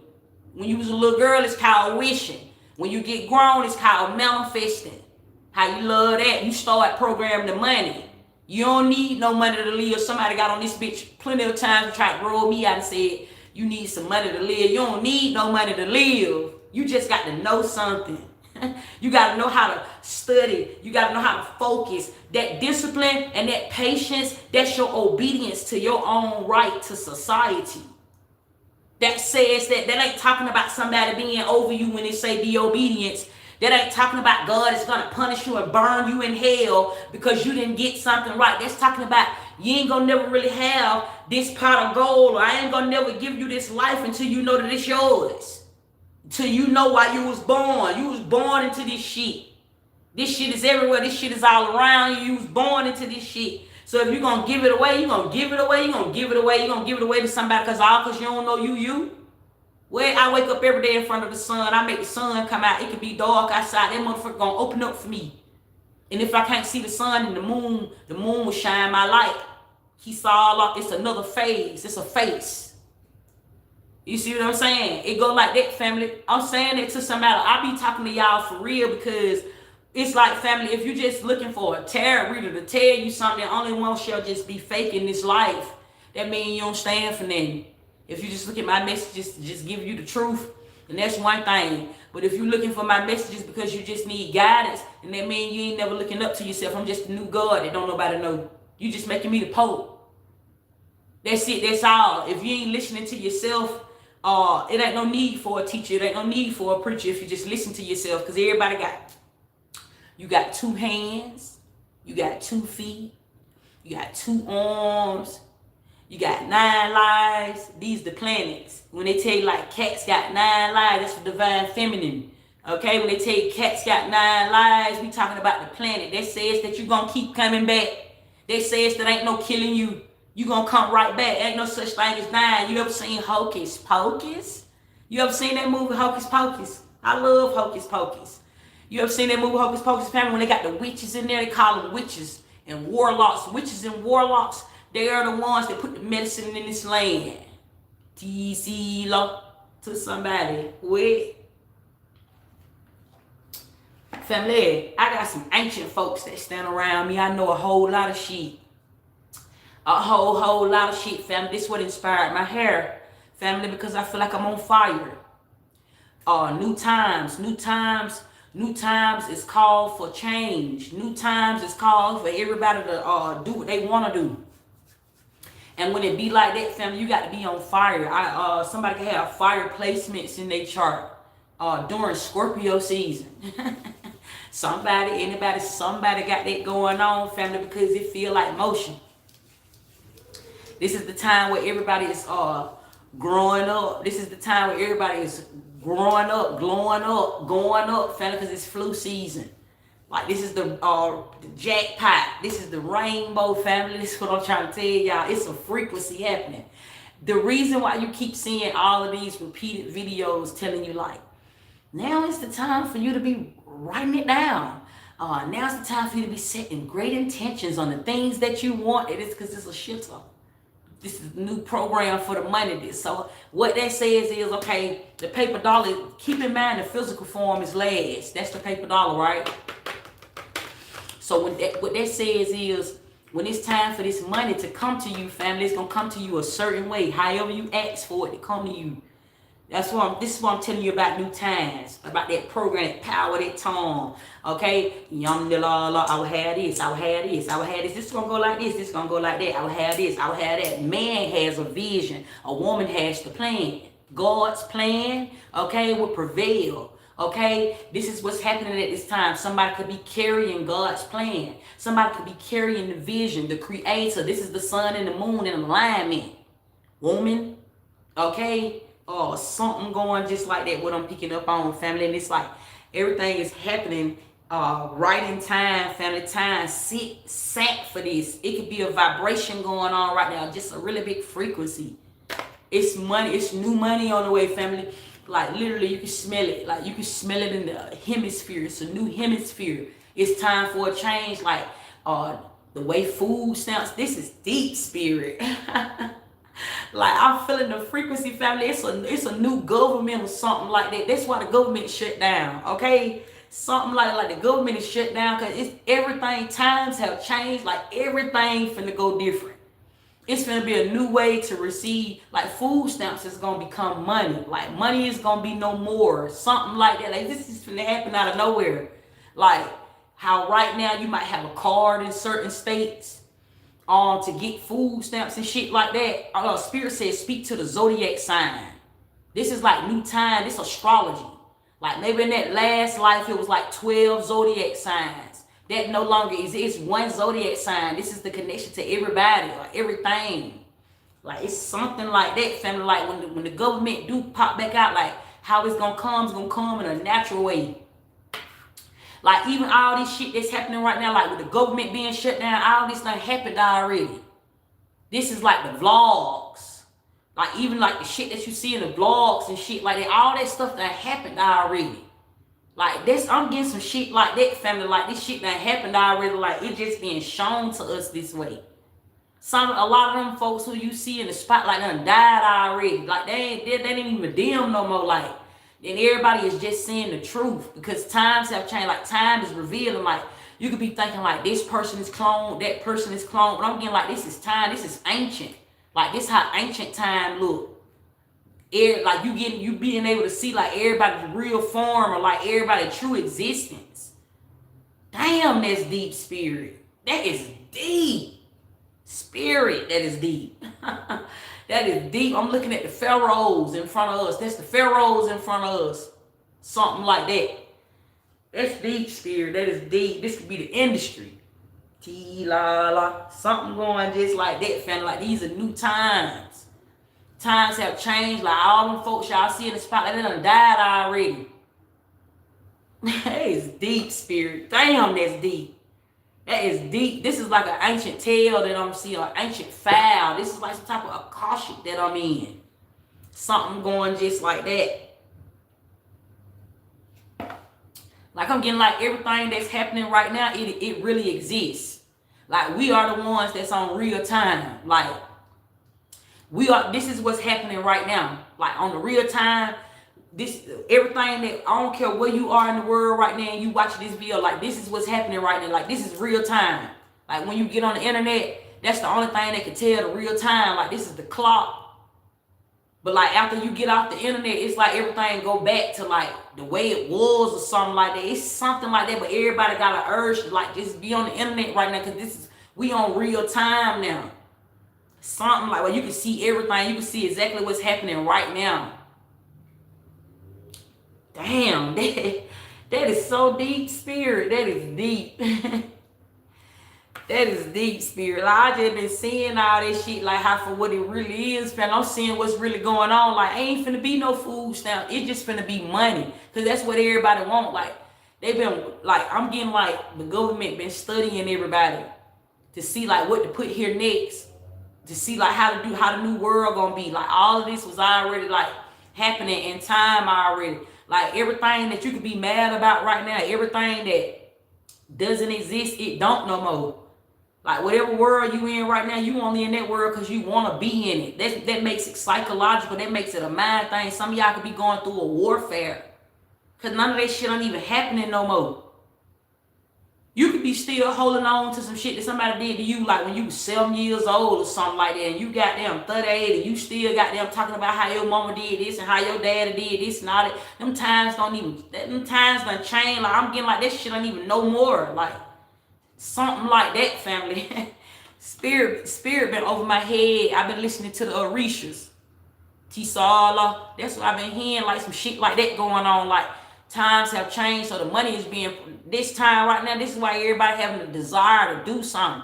When you was a little girl, it's called wishing. When you get grown, it's called manifesting. How you love that? You start programming the money. You don't need no money to live. Somebody got on this bitch plenty of times to try to roll me out and said, you need some money to live. You don't need no money to live. You just got to know something. You got to know how to study. You got to know how to focus. That discipline and that patience, that's your obedience to your own right to society. That says that ain't talking about somebody being over you when they say be obedience. That ain't talking about God is going to punish you and burn you in hell because you didn't get something right. That's talking about You ain't gonna never really have this pot of gold, or I ain't gonna never give you this life until you know that it's yours. Until you know why you was born. You was born into this shit. This shit is everywhere. This shit is all around you. You was born into this shit. So if you're gonna give it away, you're gonna give it away, you're gonna give it away, you're gonna give it away to somebody because you don't know you. Well, I wake up every day in front of the sun. I make the sun come out. It could be dark outside. That motherfucker gonna open up for me. And if I can't see the sun and the moon will shine my light. He saw it's another phase. It's a face. You see what I'm saying? It go like that, family. I'm saying it to somebody. I be talking to y'all for real because it's like, family, if you're just looking for a tarot reader to tell you something, only one shall just be fake in this life. That means you don't stand for nothing. If you just look at my messages to just give you the truth, and that's one thing. But if you're looking for my messages because you just need guidance, and that means you ain't never looking up to yourself. I'm just a new God that don't nobody know. You just making me the Pope. That's it. That's all. If you ain't listening to yourself, it ain't no need for a teacher. It ain't no need for a preacher if you just listen to yourself. Because everybody you got 2 hands, you got 2 feet, you got 2 arms, you got 9 lives. These the planets. When they tell you like cats got 9 lives, that's the divine feminine. Okay, when they tell you cats got 9 lives, we talking about the planet. That says that you gonna keep coming back. That says that ain't no killing you. You gonna come right back. Ain't no such thing as dying. You ever seen Hocus Pocus? You ever seen that movie Hocus Pocus? I love Hocus Pocus. You ever seen that movie Hocus Pocus, family? When they got the witches in there, they call them witches and warlocks. Witches and warlocks, they are the ones that put the medicine in this land. TC law to somebody. Wait. Family, I got some ancient folks that stand around me. I know a whole lot of shit. A whole lot of shit, family. This is what inspired my hair, family, because I feel like I'm on fire. New times is called for change. New times is called for everybody to do what they want to do. And when it be like that, family, you got to be on fire. Somebody can have fire placements in their chart during Scorpio season. Somebody got that going on, family, because it feel like motion. This is the time where everybody is growing up. This is the time where everybody is growing up, glowing up, going up, family, because it's flu season. Like, this is the jackpot. This is the rainbow, family. This is what I'm trying to tell y'all. It's a frequency happening. The reason why you keep seeing all of these repeated videos telling you, like, now is the time for you to be writing it down. Now's the time for you to be setting great intentions on the things that you want. It is because it's a shitter. This is a new program for the money. So what that says is, okay, the paper dollar, keep in mind the physical form is last. That's the paper dollar, right? So what that says is, when it's time for this money to come to you, family, it's going to come to you a certain way. However you ask for it to come to you. This is what I'm telling you about new times, about that program, that power, that tone. Okay, I will have this, I will have this, I will have this. This is gonna go like this, this is gonna go like that. I will have this, I will have that. Man has a vision, a woman has the plan. God's plan, okay, will prevail. Okay, this is what's happening at this time. Somebody could be carrying God's plan. Somebody could be carrying the vision, the creator. This is the sun and the moon in alignment. Woman, okay. Something going just like that, what I'm picking up on, family. And it's like everything is happening right in time, family. Time sat for this. It could be a vibration going on right now, just a really big frequency. It's money, it's new money on the way, family. Like, literally, you can smell it. Like, you can smell it in the hemisphere. It's a new hemisphere. It's time for a change. Like, the way food sounds. This is deep, spirit. Like, I'm feeling the frequency, family. It's a new government or something like that. That's why the government shut down, okay? Something like the government is shut down because it's everything. Times have changed. Like, everything finna go different. It's finna be a new way to receive. Like, food stamps is gonna become money. Like, money is gonna be no more. Something like that. Like, this is finna happen out of nowhere. Like, how right now you might have a card in certain states to get food stamps and shit like that. Spirit says speak to the Zodiac sign. This is like new time. This astrology. Like, maybe in that last life it was like 12 Zodiac signs. that no longer exists. One zodiac sign. This is the connection to everybody or everything. Like, it's something like that, family. Like, when the government do pop back out, like, how it's gonna come in a natural way. Like, even all this shit that's happening right now, like with the government being shut down, all this done happened already. This is like the vlogs. Like, even like the shit that you see in the vlogs and shit like that, all that stuff that happened already. Like, this, I'm getting some shit like that, family. Like, this shit that happened already. Like, it just being shown to us this way. A lot of them folks who you see in the spotlight done died already. Like, they ain't even dim no more. Like, and everybody is just seeing the truth because times have changed. Like, time is revealing. Like, you could be thinking like this person is cloned, that person is cloned, but I'm getting like this is time. This is ancient. Like, this how ancient time look. Like, you being able to see like everybody's real form or like everybody's true existence. Damn, that's deep, spirit. That is deep. Spirit, that is deep. That is deep. I'm looking at the pharaohs in front of us. That's the pharaohs in front of us. Something like that. That's deep, spirit. That is deep. This could be the industry. T-la-la. Something going just like that, family. Like, these are new times. Times have changed. Like, all them folks y'all see in the spotlight, they done died already. That is deep, spirit. Damn, that's deep. That is deep. This is like an ancient tale that I'm seeing, an ancient file. This is like some type of akashic that I'm in. Something going just like that. Like, I'm getting like everything that's happening right now, it really exists. Like, we are the ones that's on real time. Like, this is what's happening right now. Like, on the real time, this everything that I don't care where you are in the world right now and you watch this video, like, this is what's happening right now. Like, this is real time. Like, when you get on the internet, that's the only thing that can tell the real time. Like, this is the clock. But like, after you get off the internet, it's like everything go back to like the way it was or something like that. It's something like that, but everybody got an urge to like just be on the internet right now because we on real time now. Something like where you can see everything. You can see exactly what's happening right now. Damn, that is so deep, spirit. That is deep. That is deep, spirit. Like, I just been seeing all this shit, like how for what it really is, fam. I'm seeing what's really going on. Like, ain't finna be no food stamp. It's just finna be money. Because that's what everybody want. Like, they been, like, I'm getting like the government been studying everybody to see like what to put here next. To see like how the new world gonna be. Like, all of this was already like happening in time already. Like, everything that you could be mad about right now, everything that doesn't exist, it don't no more. Like, whatever world you in right now, you only in that world because you want to be in it. That makes it psychological. That makes it a mind thing. Some of y'all could be going through a warfare because none of that shit ain't even happening no more. You could be still holding on to some shit that somebody did to you, like when you was 7 years old or something like that, and you got them 38 and you still got them talking about how your mama did this and how your daddy did this and all that. Them times done change. Like, I'm getting like that shit ain't even no more. Like, something like that, family. Spirit been over my head. I've been listening to the Orishas. Tisala. That's what I've been hearing, like some shit like that going on. Like, times have changed, so the money is being, this time right now, this is why everybody having a desire to do something.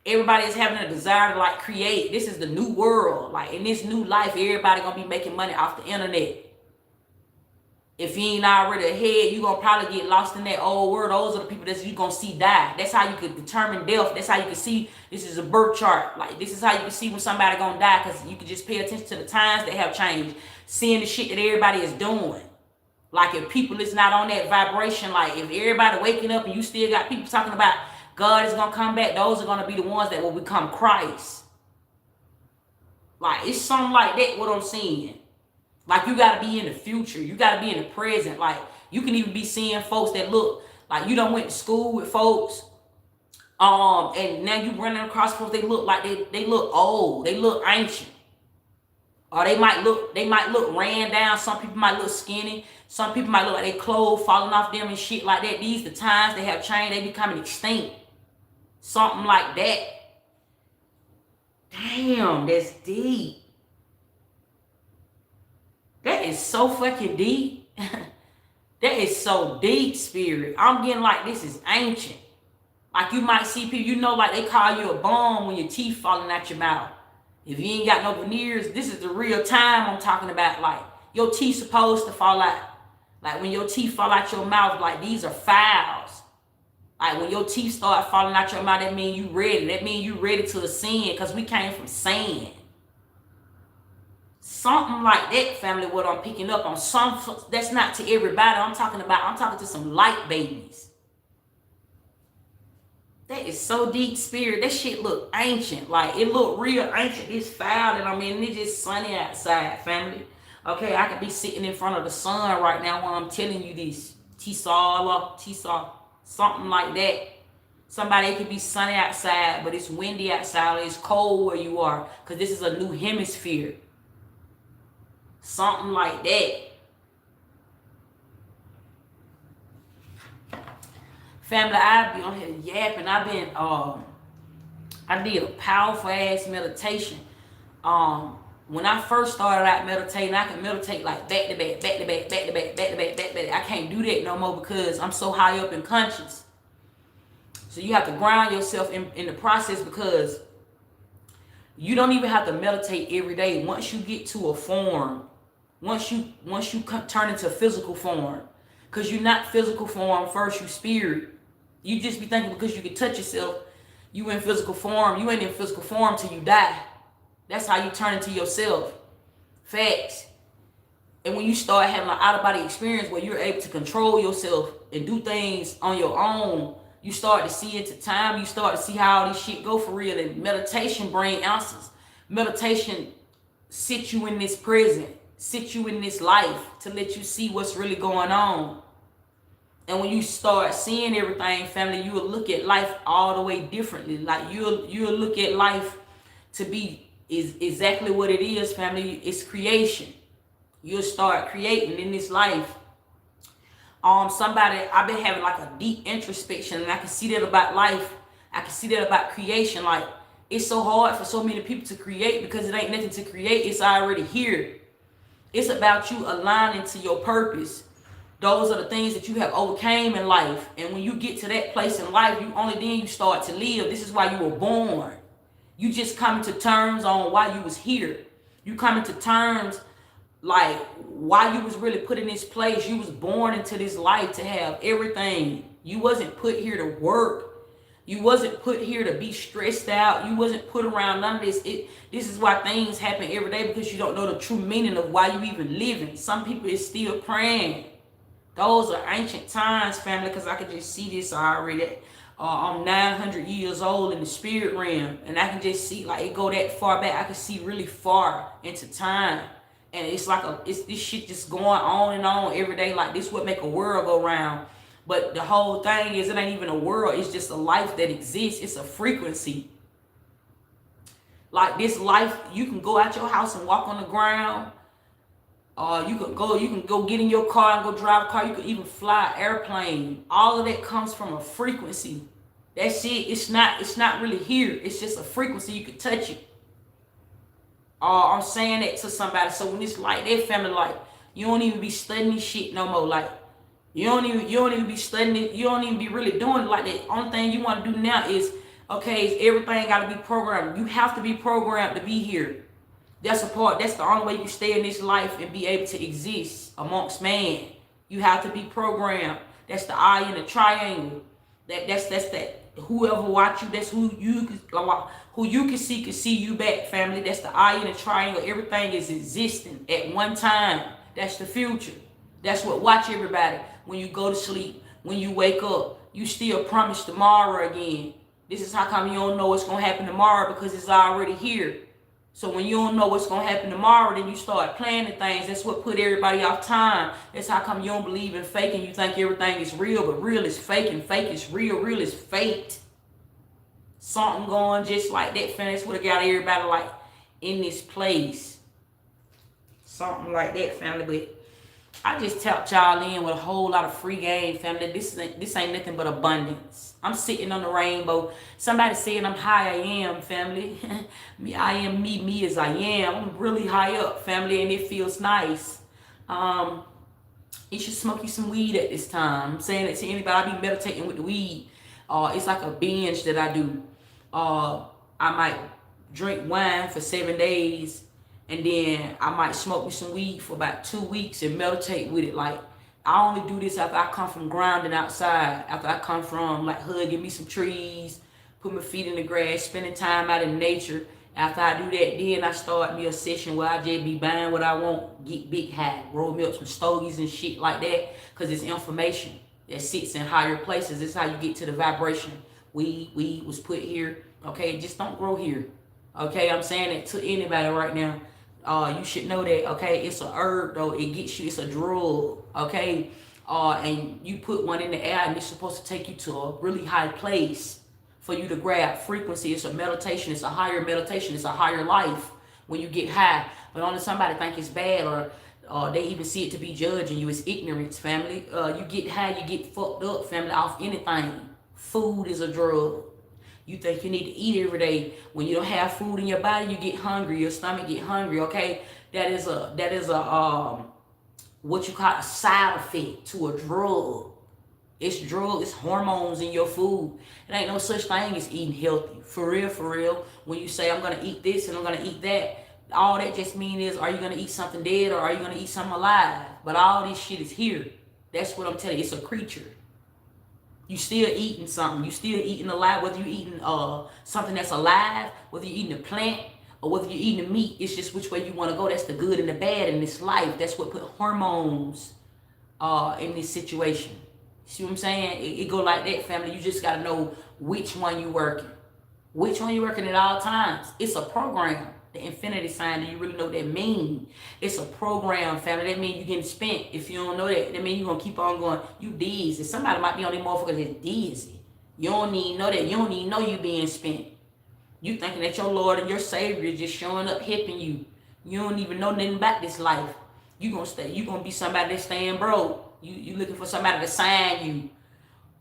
Everybody is having a desire to like create. This is the new world. Like, in this new life, everybody gonna be making money off the internet. If you ain't already ahead, you gonna probably get lost in that old world. Those are the people that you gonna see die. That's how you could determine death. That's how you can see, this is a birth chart. Like, this is how you can see when somebody gonna die, because you can just pay attention to the times that have changed. Seeing the shit that everybody is doing. Like, if people is not on that vibration, like if everybody waking up and you still got people talking about God is gonna come back, those are gonna be the ones that will become Christ. Like, it's something like that what I'm seeing. Like, you gotta be in the future. You gotta be in the present. Like, you can even be seeing folks that look like you done went to school with folks. And now you running across folks, they look like they look old. They look ancient. Or they might look ran down. Some people might look skinny. Some people might look like their clothes falling off them and shit like that. These the times they have changed. They becoming extinct. Something like that. Damn, that's deep. That is so fucking deep. That is so deep, spirit. I'm getting like this is ancient. Like you might see people, you know, like they call you a bum when your teeth falling out your mouth. If you ain't got no veneers, this is the real time I'm talking about. Like your teeth supposed to fall out. Like when your teeth fall out your mouth, like these are fouls. Like when your teeth start falling out your mouth, that means you ready. That means you ready to ascend because we came from sand. Something like that, family, what I'm picking up on. Some that's not to everybody. I'm talking to some light babies. That is so deep, spirit. That shit look ancient. Like it look real ancient. It's foul that I'm in. It's just sunny outside, family. Okay, I could be sitting in front of the sun right now while I'm telling you this. T-saw, something like that. Somebody, it could be sunny outside, but it's windy outside, or it's cold where you are, because this is a new hemisphere. Something like that. Family, I be on here yapping. I did a powerful ass meditation. When I first started out meditating, I could meditate like back to back, back to back, back to back, back to back, back to back. I can't do that no more because I'm so high up in conscience. So you have to ground yourself in the process, because you don't even have to meditate every day. Once you get to a form, once you turn into physical form, because you're not physical form first, you spirit. You just be thinking because you can touch yourself, you in physical form. You ain't in physical form till you die. That's how you turn into yourself. Facts. And when you start having an out-of-body experience where you're able to control yourself and do things on your own, you start to see into time. You start to see how all this shit go for real. And meditation bring answers. Meditation sits you in this present, sits you in this life to let you see what's really going on. And when you start seeing everything, family, you will look at life all the way differently. Like you'll look at life to be is exactly what it is, family. It's creation. You'll start creating in this life. Somebody, I've been having like a deep introspection, and I can see that about life. I can see that about creation. Like it's so hard for so many people to create because it ain't nothing to create. It's already here. It's about you aligning to your purpose. Those are the things that you have overcame in life. And when you get to that place in life, you start to live. This is why you were born. You just coming to terms on why you was here. You coming to terms like why you was really put in this place. You was born into this life to have everything. You wasn't put here to work. You wasn't put here to be stressed out. You wasn't put around none of this. This is why things happen every day, because you don't know the true meaning of why you even living. Some people is still praying. Those are ancient times, family, because I could just see this already. I'm 900 years old in the spirit realm, and I can just see like it go that far back. I can see really far into time, and it's like this shit just going on and on every day. Like this would make a world go round, but the whole thing is it ain't even a world. It's just a life that exists. It's a frequency. Like this life, you can go out your house and walk on the ground. You can go get in your car and go drive a car. You could even fly an airplane. All of that comes from a frequency. That's it. It's not really here. It's just a frequency. You can touch it. I'm saying that to somebody. So when it's like that, family, like you don't even be studying this shit no more. Like you don't even be studying it. You don't even be really doing it like that. Only thing you want to do now is everything got to be programmed. You have to be programmed to be here. That's the only way you stay in this life and be able to exist amongst man. You have to be programmed. That's the eye in the triangle. That's that. Whoever watch you, that's who you can see you back, family. That's the eye in the triangle. Everything is existing at one time. That's the future. That's what watch everybody. When you go to sleep, when you wake up, you still promise tomorrow again. This is how come you don't know what's gonna happen tomorrow, because it's already here. So when you don't know what's going to happen tomorrow, then you start planning things. That's what put everybody off time. That's how come you don't believe in fake and you think everything is real, but real is fake and fake is real. Real is faked. Something going just like that, family. That's what got everybody like in this place. Something like that, family. But I just tapped y'all in with a whole lot of free game, family. This ain't nothing but abundance. I'm sitting on the rainbow. Somebody saying I'm high. I am, family. I am me as I am. I'm really high up, family, and it feels nice. You should smoke you some weed at this time. I'm saying it to anybody. I be meditating with the weed. It's like a binge that I do. I might drink wine for 7 days, and then I might smoke me some weed for about 2 weeks and meditate with it. Like, I only do this after I come from grounding outside, after I come from like hugging me some trees, put my feet in the grass, spending time out in nature. After I do that, then I start me a session where I just be buying what I want, get big high, roll me up some stogies and shit like that, because it's information that sits in higher places. This is how you get to the vibration. We was put here, okay? Just don't grow here, okay? I'm saying that to anybody right now. You should know that, okay? It's a herb, though. It gets you, it's a drug, okay? And you put one in the air, and it's supposed to take you to a really high place for you to grab frequency. It's a meditation. It's a higher meditation. It's a higher life when you get high. But only somebody think it's bad, or they even see it to be judging you. It's ignorance, family. You get high, you get fucked up, family, off anything. Food is a drug. You think you need to eat every day. When you don't have food in your body, you get hungry. Your stomach get hungry, okay? That is a what you call a side effect to a drug. It's drug, it's hormones in your food. It ain't no such thing as eating healthy. For real, for real. When you say, I'm going to eat this and I'm going to eat that, all that just means is, are you going to eat something dead or are you going to eat something alive? But all this shit is here. That's what I'm telling you. It's a creature. You still eating something. You still eating alive. Whether you eating something that's alive, whether you eating a plant, or whether you're eating meat, it's just which way you want to go. That's the good and the bad in this life. That's what put hormones in this situation. See what I'm saying? It go like that, family. You just got to know which one you working. Which one you working at all times. It's a program. The infinity sign, do you really know what that mean? It's a program, family. That means you getting spent. If you don't know that, that means you're going to keep on going. You dizzy. Somebody might be on them motherfuckers that's dizzy. You don't even know that. You don't even know you being spent. You thinking that your Lord and your Savior is just showing up, hipping you. You don't even know nothing about this life. You gonna be somebody that's staying broke. You looking for somebody to sign you,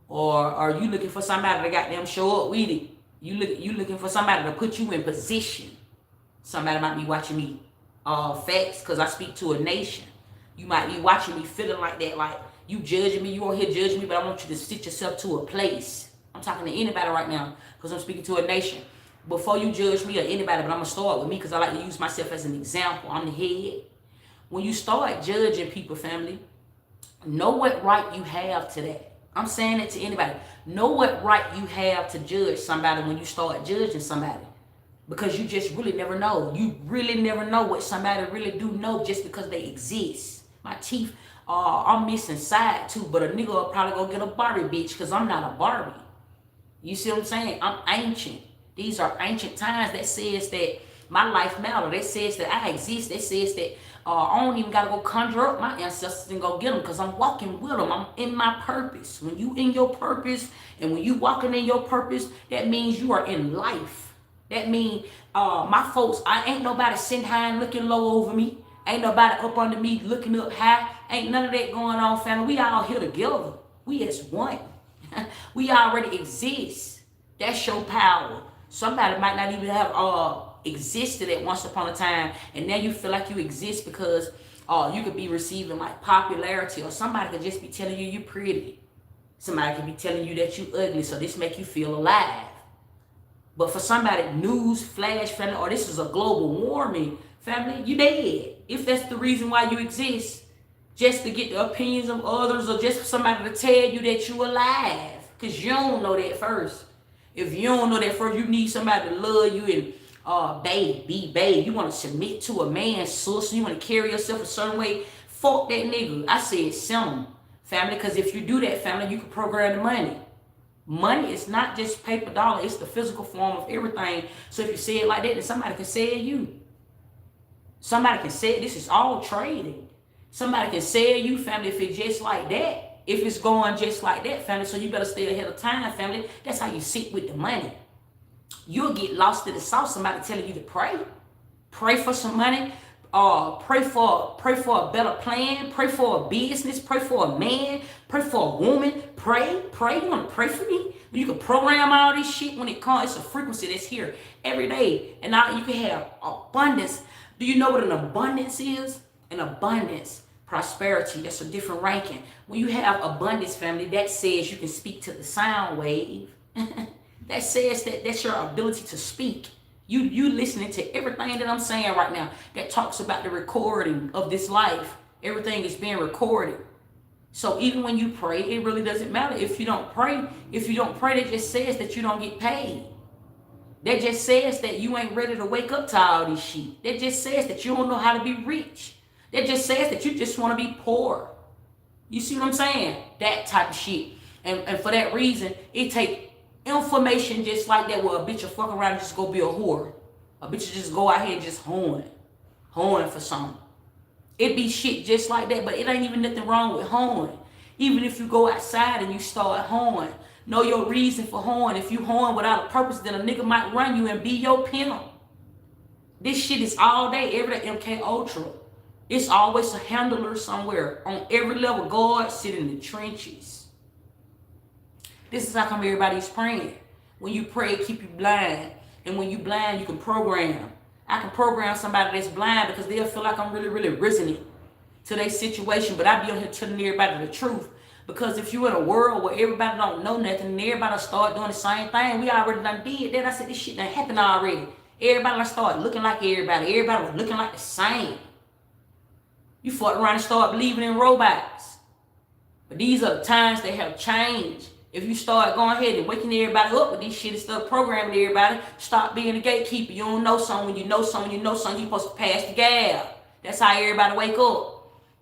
or you looking for somebody to goddamn show up with it. You looking for somebody to put you in position. Somebody might be watching me facts, because I speak to a nation. You might be watching me feeling like that, like you judging me. You on here judging me, but I want you to sit yourself to a place. I'm talking to anybody right now because I'm speaking to a nation. Before you judge me or anybody, but I'm gonna start with me because I like to use myself as an example. I'm the head. When you start judging people, family, know what right you have to that. I'm saying it to anybody. Know what right you have to judge somebody when you start judging somebody. Because you just really never know. You really never know what somebody really do know just because they exist. My teeth, I'm missing side too, but a nigga will probably go get a Barbie bitch because I'm not a Barbie. You see what I'm saying? I'm ancient. These are ancient times that says that my life matter. That says that I exist. That says that I don't even got to go conjure up my ancestors and go get them because I'm walking with them. I'm in my purpose. When you in your purpose and when you walking in your purpose, that means you are in life. That means my folks, I ain't nobody sitting high and looking low over me. Ain't nobody up under me looking up high. Ain't none of that going on, family. We all here together. We as one. We already exist. That's your power. Somebody might not even have existed at once upon a time, and now you feel like you exist because you could be receiving like popularity, or somebody could just be telling you pretty. Somebody could be telling you that you ugly, so this make you feel alive. But for somebody, news flash, family, or this is a global warming, family, you dead. If that's the reason why you exist, just to get the opinions of others, or just for somebody to tell you that you alive, because you don't know that first. If you don't know that first, you need somebody to love you and be babe. You want to submit to a man's sister. You want to carry yourself a certain way. Fuck that nigga. I said some family, because if you do that, family, you can program the money. Money is not just paper dollar. It's the physical form of everything. So if you say it like that, then somebody can sell you. Somebody can say this is all trading. Somebody can sell you, family, if it's just like that. If it's going just like that, family, so you better stay ahead of time, family. That's how you sit with the money. You'll get lost in the sauce. Somebody telling you to pray. Pray for some money. Pray for a better plan. Pray for a business. Pray for a man. Pray for a woman. Pray. You want to pray for me? You can program all this shit when it comes. It's a frequency that's here every day. And now you can have abundance. Do you know what an abundance is? An abundance. Prosperity, that's a different ranking. When you have abundance, family, that says you can speak to the sound wave. That says that that's your ability to speak. You listening to everything that I'm saying right now. That talks about the recording of this life. Everything is being recorded. So even when you pray, it really doesn't matter if you don't pray. If you don't pray, that just says that you don't get paid. That just says that you ain't ready to wake up to all this shit. That just says that you don't know how to be rich. That just says that you just want to be poor. You see what I'm saying? That type of shit. And for that reason, it take information just like that where a bitch will fuck around and just go be a whore. A bitch will just go out here and just horn for something. It be shit just like that, but it ain't even nothing wrong with horn. Even if you go outside and you start horn, know your reason for horn. If you horn without a purpose, then a nigga might run you and be your pimp. This shit is all day, every day, MK Ultra. It's always a handler somewhere. On every level, God sit in the trenches. This is how come everybody's praying. When you pray, keep you blind. And when you blind, you can program. I can program somebody that's blind because they'll feel like I'm really, really resonant to their situation. But I be on here telling everybody the truth. Because if you're in a world where everybody don't know nothing and everybody start doing the same thing, we already done did that. I said, this shit done happened already. Everybody done start looking like everybody. Everybody was looking like the same. You fuck around and start believing in robots. But these are the times that have changed. If you start going ahead and waking everybody up with this shit and stuff, programming everybody, stop being a gatekeeper. You don't know something. When you know something, you know something, you're supposed to pass the gab. That's how everybody wake up.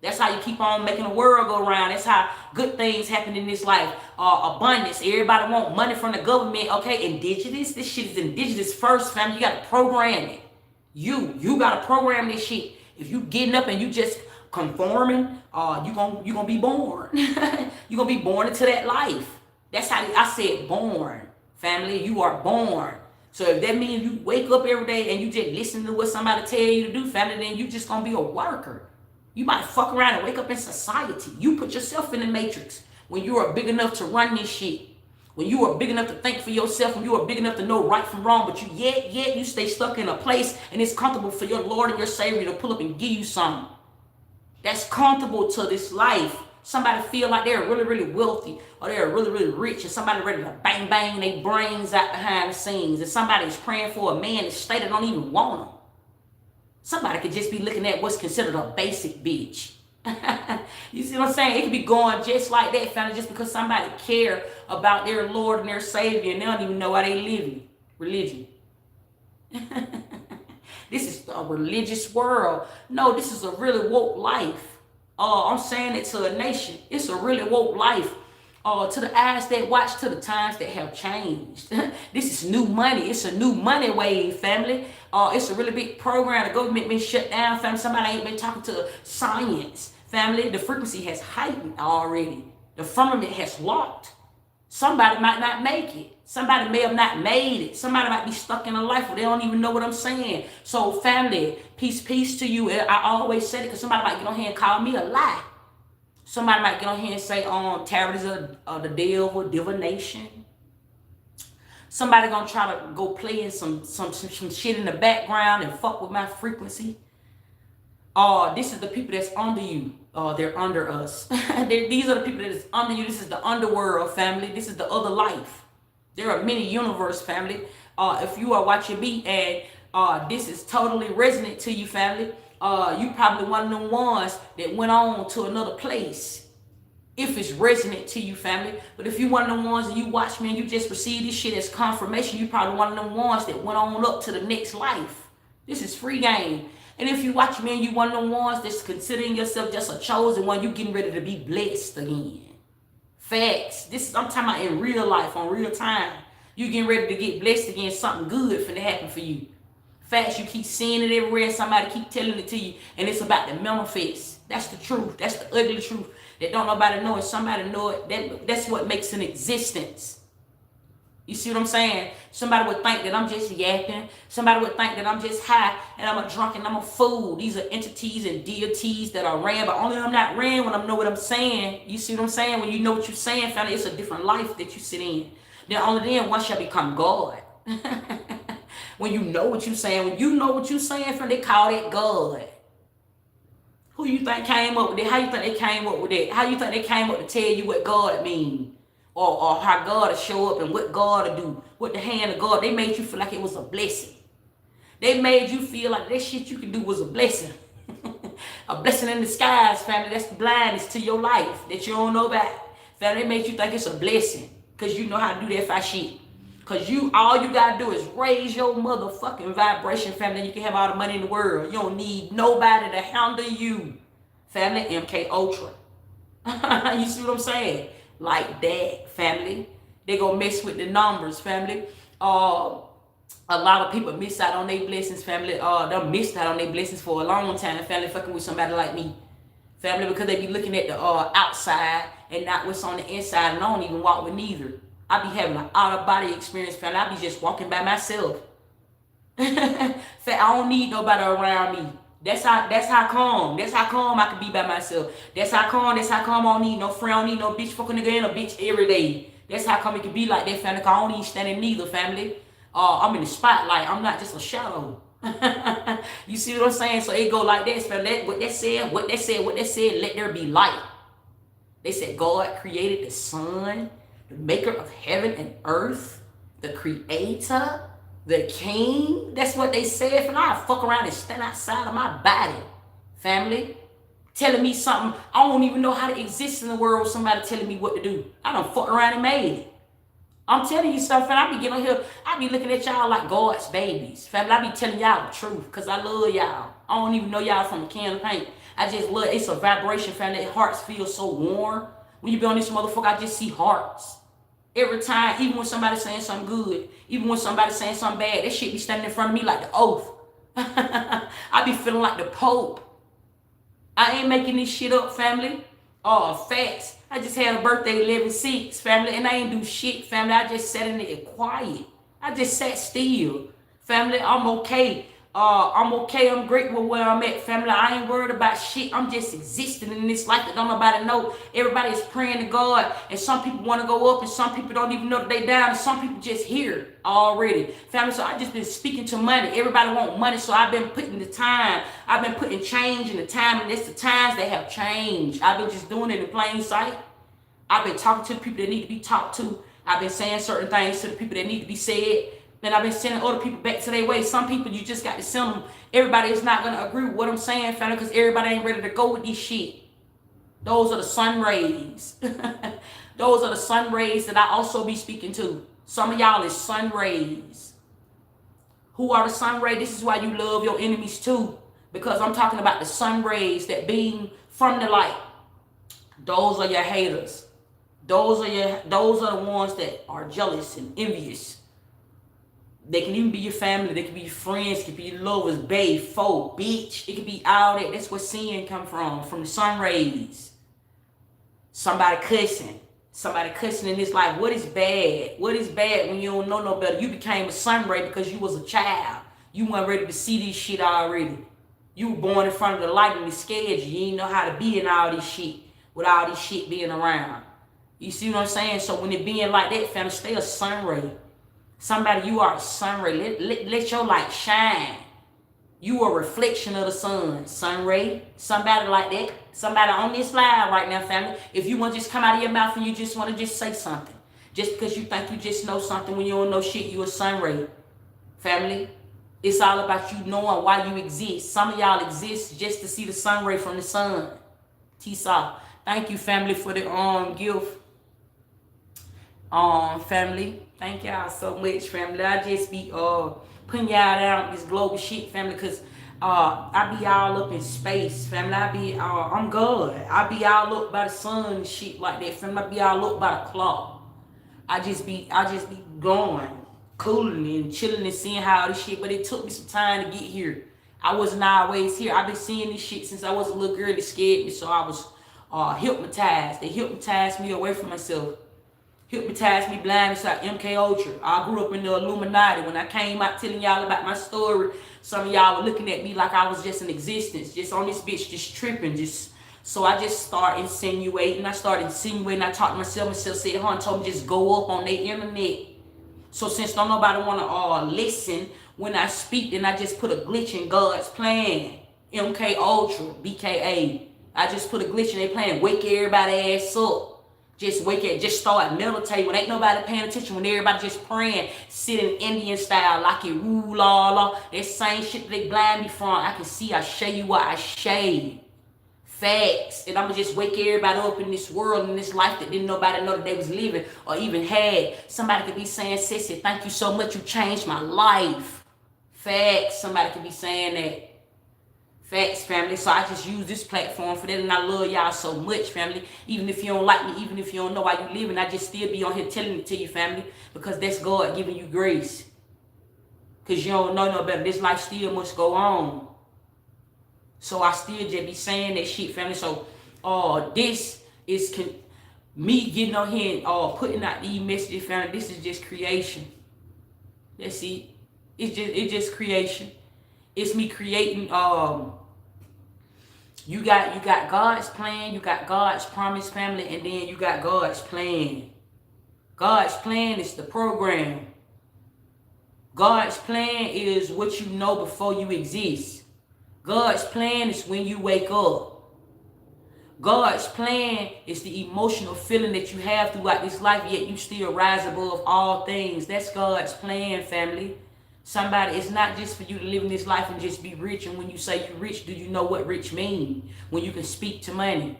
That's how you keep on making the world go around. That's how good things happen in this life. Abundance. Everybody want money from the government. Okay, indigenous. This shit is indigenous first, family. You got to program it. You got to program this shit. If you getting up and you just conforming, you gonna be born. You gonna be born into that life. That's how I said born, family. You are born. So if that means you wake up every day and you just listen to what somebody tell you to do, family, then you just gonna be a worker. You might fuck around and wake up in society. You put yourself in the matrix when you are big enough to run this shit. When you are big enough to think for yourself, when you are big enough to know right from wrong, but you stay stuck in a place and it's comfortable for your Lord and your Savior to pull up and give you something that's comfortable to this life. Somebody feel like they're really, really wealthy or they're really, really rich and somebody ready to bang, bang their brains out behind the scenes and somebody's praying for a man that stay that don't even want them. Somebody could just be looking at what's considered a basic bitch. You see what I'm saying? It could be going just like that, family, just because somebody care about their Lord and their Savior and they don't even know why they live religion. This is a religious world. No, this is a really woke life. I'm saying it to a nation. It's a really woke life. To the eyes that watch, to the times that have changed. This is new money. It's a new money wave, family. It's a really big program. The government been shut down, family. Somebody ain't been talking to science, family. The frequency has heightened already. The firmament has locked. Somebody might not make it. Somebody may have not made it. Somebody might be stuck in a life where they don't even know what I'm saying. So, family, peace to you. I always say it because somebody might get on here and call me a lie. Somebody might get on here and say, tarot is the devil, divination. Somebody gonna try to go play in some shit in the background and fuck with my frequency. This is the people that's under you. They're under us. These are the people that is under you. This is the underworld, family. This is the other life. There are many universe, family. If you are watching me and this is totally resonant to you, family, you probably one of them ones that went on to another place. If it's resonant to you, family. But if you one of them ones and you watch me and you just receive this shit as confirmation, you probably one of them ones that went on up to the next life. This is free game. And if you watch me and you one of them ones that's considering yourself just a chosen one, you getting ready to be blessed again. Facts. I'm talking about in real life, on real time. You getting ready to get blessed again. Something good finna happen for you. Facts, you keep seeing it everywhere. Somebody keep telling it to you. And it's about the manifest. That's the truth. That's the ugly truth. That don't nobody know it. Somebody know it. That's what makes an existence. You see what I'm saying? Somebody would think that I'm just yapping. Somebody would think that I'm just high and I'm a drunk and I'm a fool. These are entities and deities that are ran, but only I'm not ran when I know what I'm saying. You see what I'm saying? When you know what you're saying, family, it's a different life that you sit in. Then only then one shall become God. When you know what you're saying, when you know what you're saying, family, they call that God. Who you think came up with that? How you think they came up with that? How you think they came up to tell you what God mean? Or how God will show up and what God will do? What the hand of God. They made you feel like it was a blessing. They made you feel like that shit you can do was a blessing. A blessing in disguise, family. That's the blindness to your life that you don't know about. Family, they made you think it's a blessing. Because you know how to do that fast shit. Because all you got to do is raise your motherfucking vibration, family. You can have all the money in the world. You don't need nobody to handle you. Family, MK Ultra. You see what I'm saying? Like that, family. They gonna mess with the numbers, family. A lot of people miss out on their blessings, family. They missed out on their blessings for a long time, family, fucking with somebody like me. Family, because they be looking at the outside and not what's on the inside, and I don't even walk with neither. I be having an out-of-body experience, family. I be just walking by myself. I don't need nobody around me. That's how calm. That's how calm I can be by myself. That's how calm I don't need no friend. I don't need no bitch fucking nigga in a bitch every day. That's how come it can be like that, family. Cause I don't even stand in neither, family. I'm in the spotlight. I'm not just a shadow. You see what I'm saying? So it go like this, family. What they said, let there be light. They said God created the sun, the maker of heaven and earth, the creator, the king. That's what they said. And I fuck around and stand outside of my body, family, telling me something. I don't even know how to exist in the world. Somebody telling me what to do. I done fuck around and made it. I'm telling you something. I be getting on here. I be looking at y'all like God's babies, family. I be telling y'all the truth because I love y'all. I don't even know y'all from a can of paint. I just love. It's a vibration, family. Hearts feel so warm. When you be on this motherfucker, I just see hearts. Every time, even when somebody's saying something good, even when somebody's saying something bad, that shit be standing in front of me like the oath. I be feeling like the Pope. I ain't making this shit up, family. Facts. I just had a birthday 11/6, family, and I ain't do shit, family. I just sat in there quiet. I just sat still, family. I'm okay. I'm okay. I'm grateful where I'm at, family. I ain't worried about shit. I'm just existing in this life that don't nobody know. Everybody is praying to God, and some people want to go up, and some people don't even know that they down, and some people just here already, family. So I just been speaking to money. Everybody want money, so I've been putting the time. I've been putting change in the time, and it's the times that have changed. I've been just doing it in plain sight. I've been talking to the people that need to be talked to. I've been saying certain things to the people that need to be said. Then I've been sending other people back to their way. Some people you just got to send them. Everybody is not going to agree with what I'm saying, family, because everybody ain't ready to go with this shit. Those are the sun rays. Those are the sun rays that I also be speaking to. Some of y'all is sun rays. Who are the sun rays? This is why you love your enemies too. Because I'm talking about the sun rays that beam from the light. Those are your haters. Those are the ones that are jealous and envious. They can even be your family. They can be your friends. It can be your lovers, babe, foe, bitch. It can be all that. That's where sin come from the sun rays. Somebody cussing. Somebody cussing in this life. What is bad? What is bad when you don't know no better? You became a sun ray because you was a child. You weren't ready to see this shit already. You were born in front of the light and it scared you. You didn't know how to be in all this shit with all this shit being around. You see what I'm saying? So when it being like that, family, stay a sun ray. Somebody, you are a sun ray. Let your light shine. You are a reflection of the sun ray. Somebody like that. Somebody on this live right now, family. If you want to just come out of your mouth and you just want to just say something. Just because you think you just know something when you don't know shit, you a sun ray. Family, it's all about you knowing why you exist. Some of y'all exist just to see the sun ray from the sun. T-Saw. Thank you, family, for the gift. Family. Thank y'all so much, family. I just be putting y'all down this global shit, family, because I be all up in space, family. I'm God. I be all up by the sun and shit like that, family. I be all up by the clock. I just be going, cooling and chilling and seeing how all this shit, but it took me some time to get here. I wasn't always here. I've been seeing this shit since I was a little girl. It scared me, so I was hypnotized. They hypnotized me away from myself. Hypnotized me blind inside MK Ultra. I grew up in the Illuminati. When I came out telling y'all about my story, some of y'all were looking at me like I was just in existence, just on this bitch, just tripping, so I just started insinuating. I I talked to myself said, told me just go up on the internet. So since don't nobody want to listen when I speak, then I just put a glitch in God's plan. MK Ultra, BKA. I just put a glitch in their plan. Wake everybody ass up. Just start meditating when ain't nobody paying attention, when everybody just praying, sitting Indian style, like it rule all. That same shit that they blind me from, I can see, I show you what I shade. Facts. And I'ma just wake everybody up in this world, in this life that didn't nobody know that they was living or even had. Somebody could be saying, Sissy, thank you so much, you changed my life. Facts. Somebody could be saying that. Facts, family. So I just use this platform for that, and I love y'all so much, family. Even if you don't like me, even if you don't know why you living, I just still be on here telling it to you, family, because that's God giving you grace. Because you don't know no better. This life still must go on. So I still just be saying that shit, family. So this is me getting on here and putting out these messages, family. This is just creation. That's it. It's just creation. It's me creating. You got God's plan, you got God's promise, family, and then you got God's plan. God's plan is the program. God's plan is what you know before you exist. God's plan is when you wake up. God's plan is the emotional feeling that you have throughout this life, yet you still rise above all things. That's God's plan, family. Somebody, it's not just for you to live in this life and just be rich. And when you say you're rich, do you know what rich mean? When you can speak to money.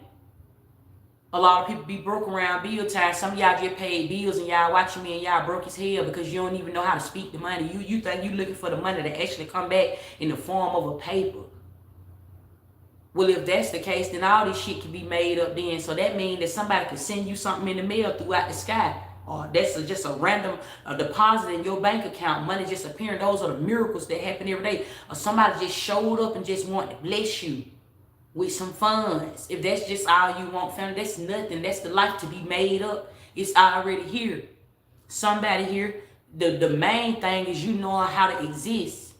A lot of people be broke around bill time. Some of y'all just paid bills and y'all watching me and y'all broke as hell because you don't even know how to speak to money. You think you looking for the money to actually come back in the form of a paper. Well, if that's the case, then all this shit can be made up then. So that means that somebody could send you something in the mail throughout the sky. Or that's just a random deposit in your bank account. Money just appearing. Those are the miracles that happen every day. Or somebody just showed up and just wanted to bless you with some funds. If that's just all you want, family, that's nothing. That's the life to be made up. It's already here. Somebody here. The main thing is you knowing how to exist.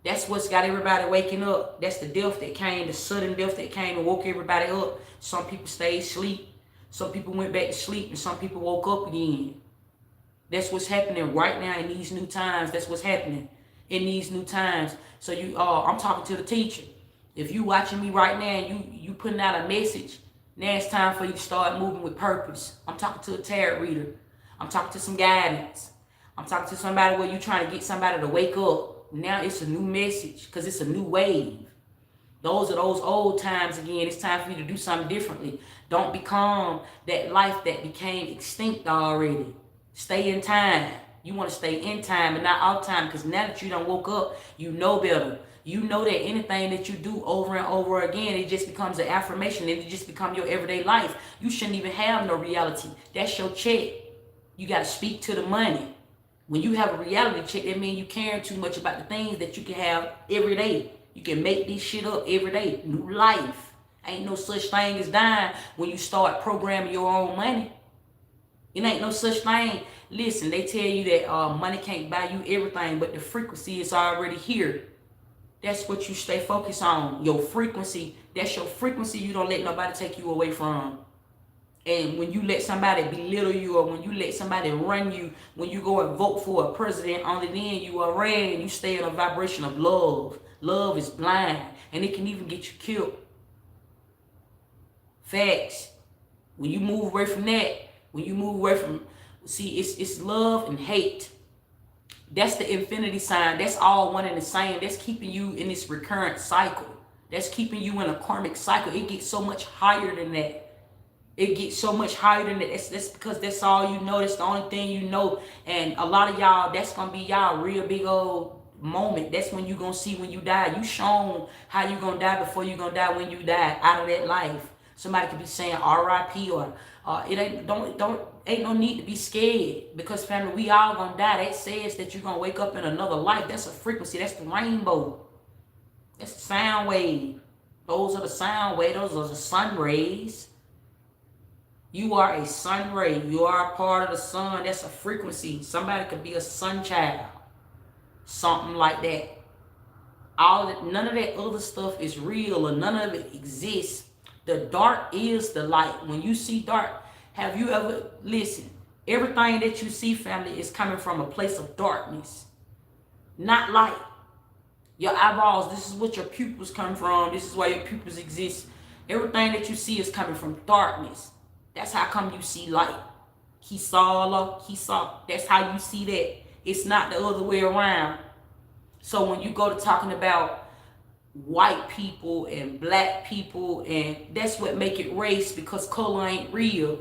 That's what's got everybody waking up. That's the death that came, the sudden death that came and woke everybody up. Some people stayed asleep. Some people went back to sleep and some people woke up again. That's what's happening right now in these new times. That's what's happening in these new times. So I'm talking to the teacher. If you watching me right now and you putting out a message, now it's time for you to start moving with purpose. I'm talking to a tarot reader. I'm talking to some guidance. I'm talking to somebody where you're trying to get somebody to wake up. Now it's a new message because it's a new wave. Those are those old times again. It's time for you to do something differently. Don't become that life that became extinct already. Stay in time. You want to stay in time and not out time, because now that you done woke up, you know better. You know that anything that you do over and over again, it just becomes an affirmation and it just becomes your everyday life. You shouldn't even have no reality. That's your check. You got to speak to the money. When you have a reality check, that means you caring too much about the things that you can have every day. You can make this shit up every day. New life. Ain't no such thing as dying when you start programming your own money. It ain't no such thing. Listen, they tell you that money can't buy you everything, but the frequency is already here. That's what you stay focused on. Your frequency. That's your frequency you don't let nobody take you away from. And when you let somebody belittle you, or when you let somebody run you, when you go and vote for a president, only then you are ran. You stay in a vibration of love. Love is blind, and it can even get you killed. Facts. When you move away from that, it's love and hate. That's the infinity sign. That's all one and the same. That's keeping you in this recurrent cycle. That's keeping you in a karmic cycle. It gets so much higher than that. It gets so much higher than that. That's because that's all you know. That's the only thing you know. And a lot of y'all, that's going to be y'all real big old moment. That's when you going to see when you die. You shown how you going to die before you going to die when you die out of that life. Somebody could be saying R.I.P. or it ain't no need to be scared, because family, we all gonna die. That says that you're gonna wake up in another life. That's a frequency. That's the rainbow. That's the sound wave. Those are the sound waves. Those are the sun rays. You are a sun ray. You are a part of the sun. That's a frequency. Somebody could be a sun child. Something like that. None of that other stuff is real, or none of it exists. The dark is the light. When you see dark, have you ever, listen, everything that you see, family, is coming from a place of darkness, not light. Your eyeballs, this is what your pupils come from. This is why your pupils exist. Everything that you see is coming from darkness. That's how come you see light. He saw. That's how you see that. It's not the other way around. So when you go to talking about white people and black people, and that's what make it race, because color ain't real.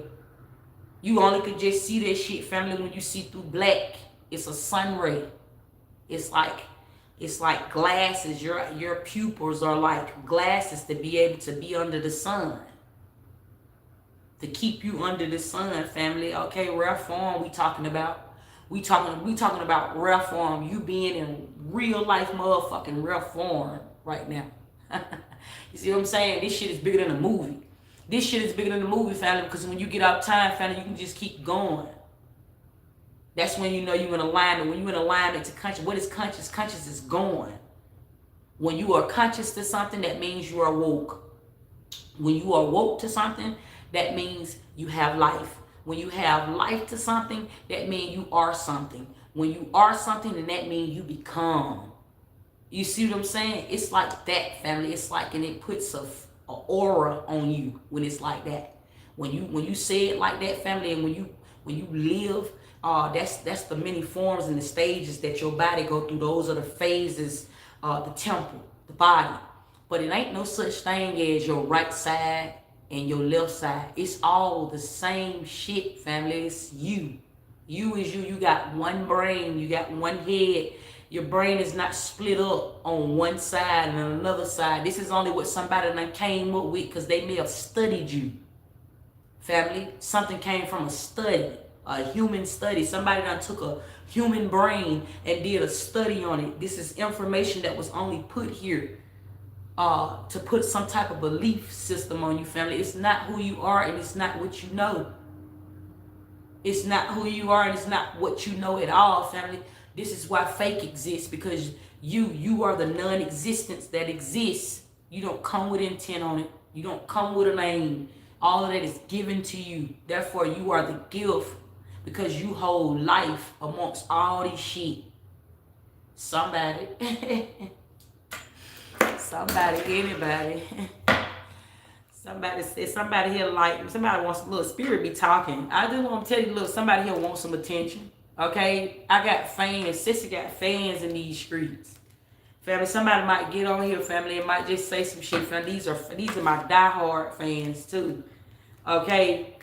You only could just see that shit, family, when you see through black. It's a sun ray. It's like glasses. Your pupils are like glasses to be able to be under the sun. To keep you under the sun, family. Okay, rare form we talking about. We talking about rare form. You being in real life motherfucking rare form right now. You see what I'm saying? This shit is bigger than a movie. This shit is bigger than the movie, family, because when you get out time, family, you can just keep going. That's when you know you're in alignment. When you're in alignment to conscious. What is conscious? Conscious is going. When you are conscious to something, that means you are woke. When you are woke to something, that means you have life. When you have life to something, that means you are something. When you are something, then that means you become. You see what I'm saying? It's like that, family. It's like, and it puts a aura on you when it's like that. When you say it like that, family, and when you live, that's the many forms and the stages that your body go through. Those are the phases, the temple, the body. But it ain't no such thing as your right side and your left side. It's all the same shit, family. It's you. You is you. You got one brain. You got one head. Your brain is not split up on one side and another side. This is only what somebody done came up with because they may have studied you. Family, something came from a study, a human study. Somebody done took a human brain and did a study on it. This is information that was only put here to put some type of belief system on you, family. It's not who you are and it's not what you know. It's not who you are and it's not what you know at all, family. This is why fake exists, because you are the non-existence that exists. You don't come with intent on it. You don't come with a name. All of that is given to you. Therefore, you are the gift because you hold life amongst all this shit. Somebody, anybody. Somebody said, somebody here like, somebody wants a little spirit be talking. I just want to tell you, look, somebody here wants some attention. Okay? I got fans. Sissy got fans in these streets. Family, somebody might get on here, family, and might just say some shit. Family, these are my diehard fans too. Okay?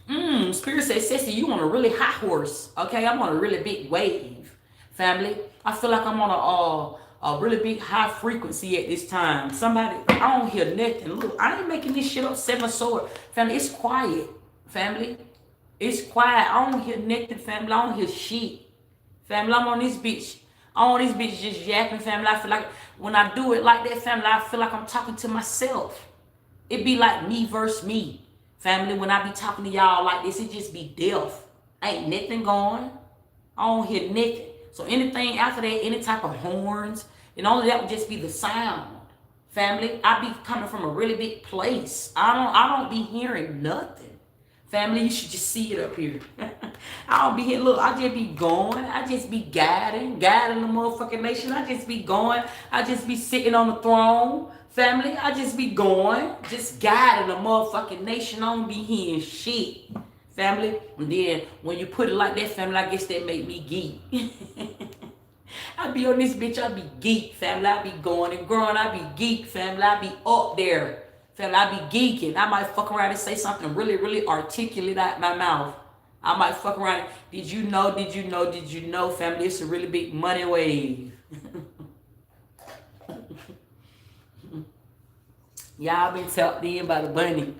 Spirit says, Sissy, you on a really high horse. Okay? I'm on a really big wave. Family, I feel like I'm on a really big high frequency at this time. Somebody, I don't hear nothing. Look, I ain't making this shit up. Seven sword. Family, it's quiet. Family, it's quiet. I don't hear nothing, family. I don't hear shit. Family, I'm on this bitch. I'm on this bitch just yapping, family. I feel like when I do it like that, family, I feel like I'm talking to myself. It be like me versus me. Family, when I be talking to y'all like this, it just be deaf. Ain't nothing going. I don't hear nothing. So anything after that, any type of horns, and only that would just be the sound. Family, I be coming from a really big place. I don't be hearing nothing. Family, you should just see it up here. I don't be here. Look, I just be going. I just be guiding the motherfucking nation. I just be going. I just be sitting on the throne. Family, I just be going. Just guiding the motherfucking nation. I don't be hearing shit. Family, and then when you put it like that, family, I guess that make me geek. I be on this bitch. I be geek, family. I be going and growing. I be geek, family. I be up there. Family, I be geeking. I might fuck around and say something really, really articulate out my mouth. I might fuck around. Did you know, family? It's a really big money wave. Y'all been tapped in by the bunny.